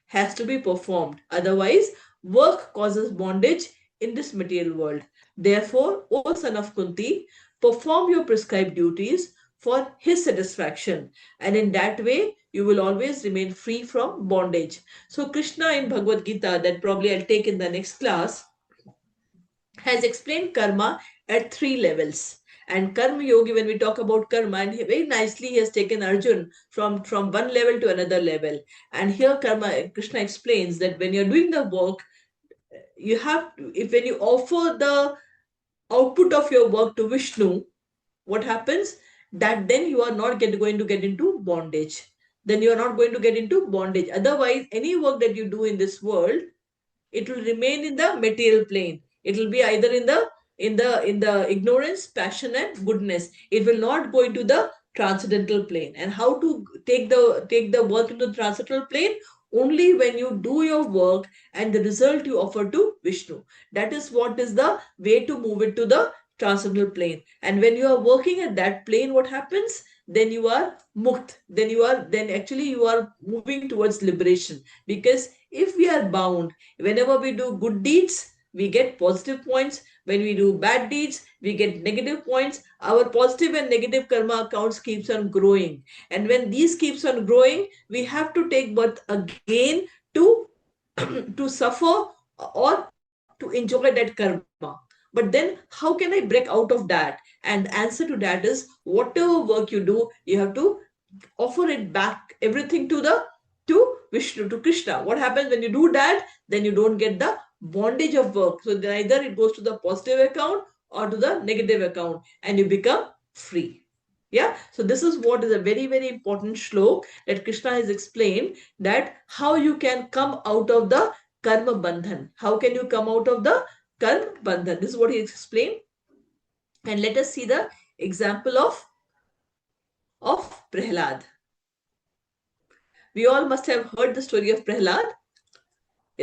has to be performed. Otherwise, work causes bondage in this material world. Therefore, O son of Kunti, perform your prescribed duties for his satisfaction. And in that way, you will always remain free from bondage. So, Krishna in Bhagavad Gita, that probably I'll take in the next class, has explained karma at 3 levels. And karma yogi, when we talk about karma, and very nicely he has taken Arjun from one level to another level. And here karma, Krishna explains that when you're doing the work, you have to, when you offer the output of your work to Vishnu, what happens? That then you are not going to get into bondage. Then you are not going to get into bondage. Otherwise, any work that you do in this world, it will remain in the material plane. It will be either in the ignorance, passion, and goodness. It will not go into the transcendental plane. And how to take the work into the transcendental plane? Only when you do your work and the result you offer to Vishnu. That is what is the way to move it to the transcendental plane. And when you are working at that plane, what happens? Then you are mukt. Then actually you are moving towards liberation. Because if we are bound, whenever we do good deeds, we get positive points. When we do bad deeds, we get negative points. Our positive and negative karma accounts keeps on growing. And when these keeps on growing, we have to take birth again to to suffer or to enjoy that karma. But then how can I break out of that? And the answer to that is whatever work you do, you have to offer it back everything to Vishnu, to Krishna. What happens when you do that? Then you don't get the bondage of work. So then either it goes to the positive account or to the negative account, and you become free. Yeah. So this is what is a very, very important shlok that Krishna has explained, that how you can come out of the karma bandhan. How can you come out of the karma bandhan? This is what he explained. And let us see the example of Prahlad. We all must have heard the story of Prahlad,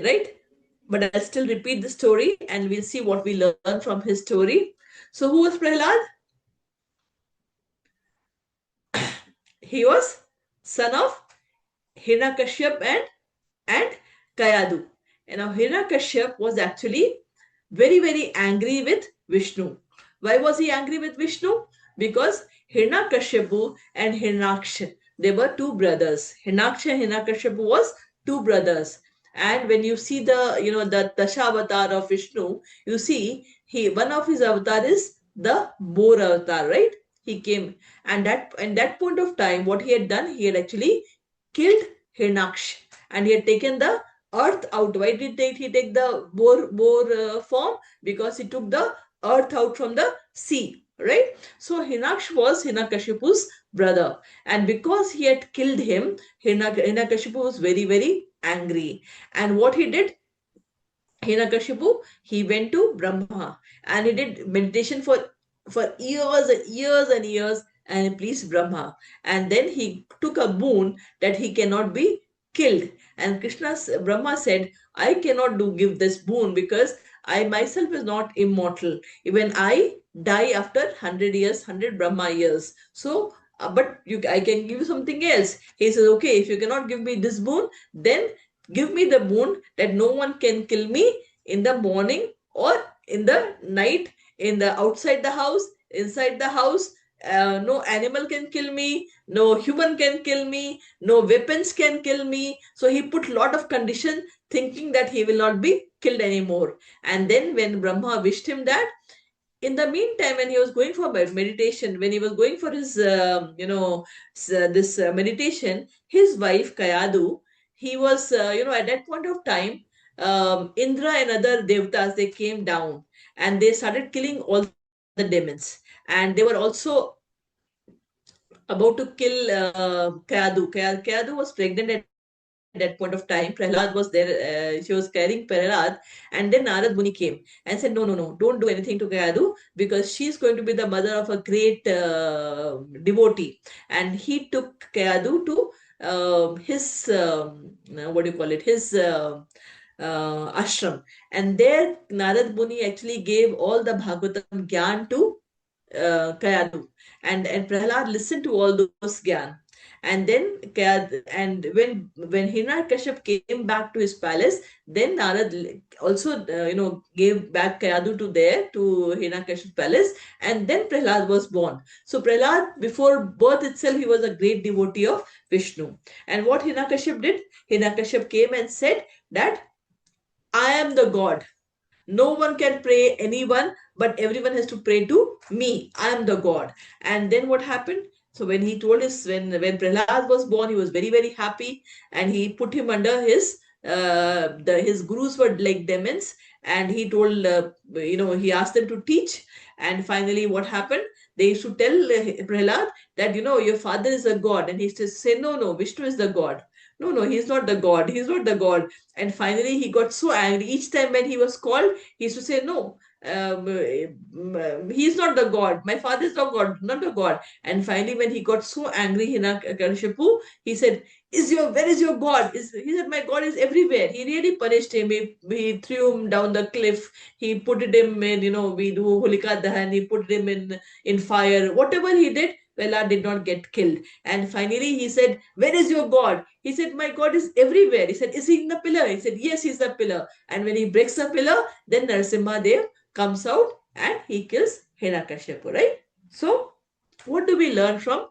right? But I'll still repeat the story and we'll see what we learn from his story. So who was Prahlad? He was son of Hiranyakashyap and Kayadu. And now Hiranyakashyap was actually very, very angry with Vishnu. Why was he angry with Vishnu? Because Hiranyakashipu and Hiranyaksha, they were two brothers. Hiranyaksha and Hiranyakashipu was two brothers. And when you see the Dasha-avatar of Vishnu, you see one of his avatar is the boar avatar, right? He came, and that point of time, what he had done, he had actually killed Hiranyaksh, and he had taken the earth out. Why did he take the boar form? Because he took the earth out from the sea, right? So Hiranyaksh was Hiranyakashipu's brother, and because he had killed him, Hiranyakashipu was very, very angry. And what he did, Hiranyakashipu, he went to Brahma and he did meditation for years and years and years, and he pleased Brahma. And then he took a boon that he cannot be killed. And Brahma said, I cannot give this boon because I myself is not immortal. Even I die after 100 years, 100 Brahma years. So, but I can give you something else. He says, okay, if you cannot give me this boon, then give me the boon that no one can kill me in the morning or in the night, in the outside the house, inside the house. No animal can kill me, no human can kill me, no weapons can kill me. So he put lot of condition, thinking that he will not be killed anymore. And then when Brahma wished him that, in the meantime, when he was going for meditation, when he was going for his this meditation, his wife Kayadu, he was at that point of time, Indra and other devtas, they came down and they started killing all the demons, and they were also about to kill Kayadu. Kayadu was pregnant at that point of time. Prahlad was there. She was carrying Prahlad. And then Narad Muni came and said, no, don't do anything to Kayadu because she's going to be the mother of a great devotee. And he took Kayadu to his, what do you call it, his ashram. And there Narad Muni actually gave all the Bhagavatam Gyan to Kayadu, and Prahlad listened to all those Gyan. And then and when Hiranyakashipu came back to his palace, then Narad also gave back Kayadu to Hiranyakashipu's palace, and then Prahlad was born. So Prahlad, before birth itself, he was a great devotee of Vishnu. And what Hiranyakashipu did, Hiranyakashipu came and said that I am the god. No one can pray anyone, but everyone has to pray to me. I am the god. And then what happened? So when he told when Prahlad was born, he was very, very happy, and he put him under his gurus were like demons, and he told he asked them to teach. And finally what happened, they used to tell Prahlad that your father is a god, and he used to say, no, Vishnu is the god. No, he's not the god, he's not the god. And finally he got so angry. Each time when he was called, he used to say, no, he's not the god. My father is not god, not a god. And finally, when he got so angry, Hiranyakashipu, he said, where is your God? He said, my God is everywhere. He really punished him. He threw him down the cliff. He put him in, we do Holika Dahan. He put him in fire. Whatever he did, Prahlad did not get killed. And finally, he said, where is your God? He said, my God is everywhere. He said, is he in the pillar? He said, yes, he's the pillar. And when he breaks the pillar, then Narasimha Dev comes out and he kills Hiranyakashipu, right? So, what do we learn from?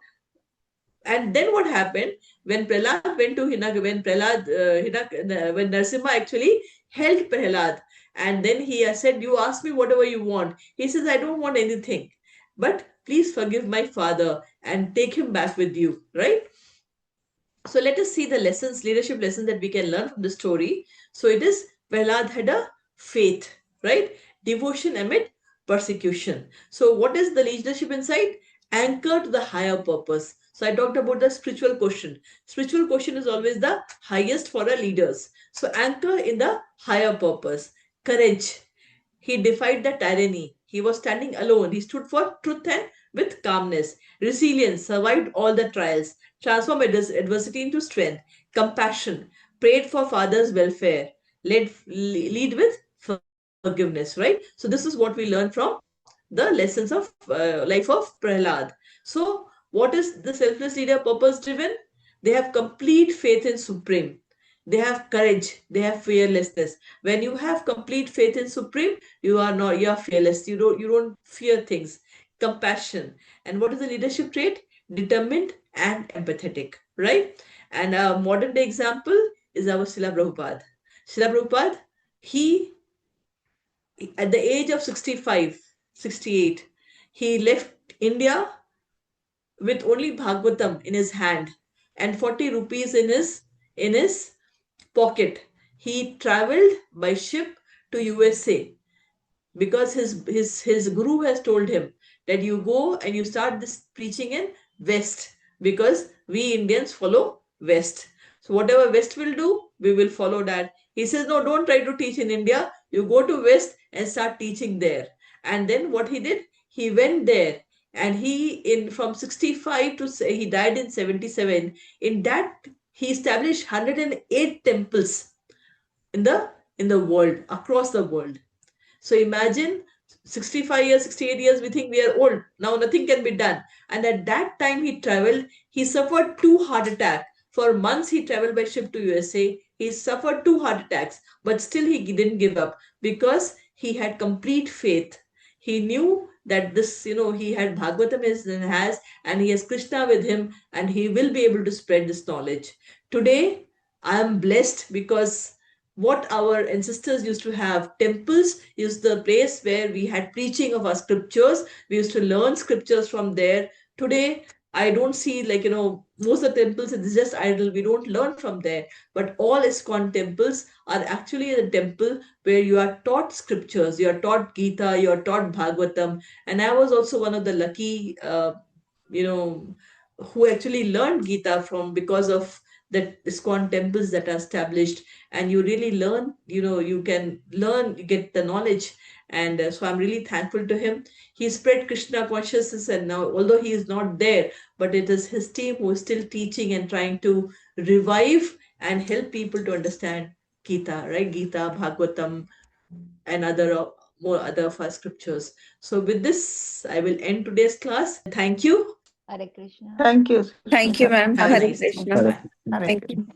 And then what happened when Prahlad went to when Narasimha actually held Prahlad, and then he said, "You ask me whatever you want." He says, "I don't want anything, but please forgive my father and take him back with you." Right? So let us see the lessons, leadership lessons that we can learn from the story. So it is Prahlad had a faith, right? Devotion amid persecution. So what is the leadership insight? Anchor to the higher purpose. So I talked about the spiritual quotient. Spiritual quotient is always the highest for our leaders. So anchor in the higher purpose. Courage. He defied the tyranny. He was standing alone. He stood for truth and with calmness. Resilience, survived all the trials. Transformed adversity into strength. Compassion, prayed for father's welfare. Lead with forgiveness, right? So this is what we learn from the lessons of life of Prahlad. So what is the selfless leader purpose driven? They have complete faith in Supreme. They have courage. They have fearlessness. When you have complete faith in Supreme, you are fearless. You don't fear things. Compassion. And what is the leadership trait? Determined and empathetic, right? And a modern day example is our Srila Prabhupada. Srila Prabhupada, he at the age of 65, 68, he left India with only Bhagavatam in his hand and 40 rupees in his pocket. He traveled by ship to USA because his guru has told him that you go and you start this preaching in West, because we Indians follow West. So whatever West will do, we will follow that. He says, no, don't try to teach in India. You go to West and start teaching there. And then what he did, he went there, and he in from 65 to say he died in 77. In that, he established 108 temples in the world, across the world. So imagine 65 years, 68 years, we think we are old. Now nothing can be done. And at that time he traveled, he suffered 2 heart attacks. For months he traveled by ship to USA. He suffered 2 heart attacks, but still he didn't give up because he had complete faith. He knew that this, he had Bhagavatam has, and he has Krishna with him, and he will be able to spread this knowledge. Today, I am blessed because what our ancestors used to have, temples is the place where we had preaching of our scriptures. We used to learn scriptures from there. Today I don't see, most of the temples, it's just idle. We don't learn from there. But all ISKCON temples are actually a temple where you are taught scriptures, you are taught Gita, you are taught Bhagavatam. And I was also one of the lucky who actually learned Gita from, because of the ISKCON temples that are established. And you really learn, you can learn, you get the knowledge. And so I'm really thankful to him. He spread Krishna consciousness, and now, although he is not there, but it is his team who is still teaching and trying to revive and help people to understand Gita, right? Gita, Bhagavatam, and more other of our scriptures. So with this, I will end today's class. Thank you. Hare Krishna. Thank you. Thank you, ma'am. Have a Hare nice day. Krishna. Bye. Thank you.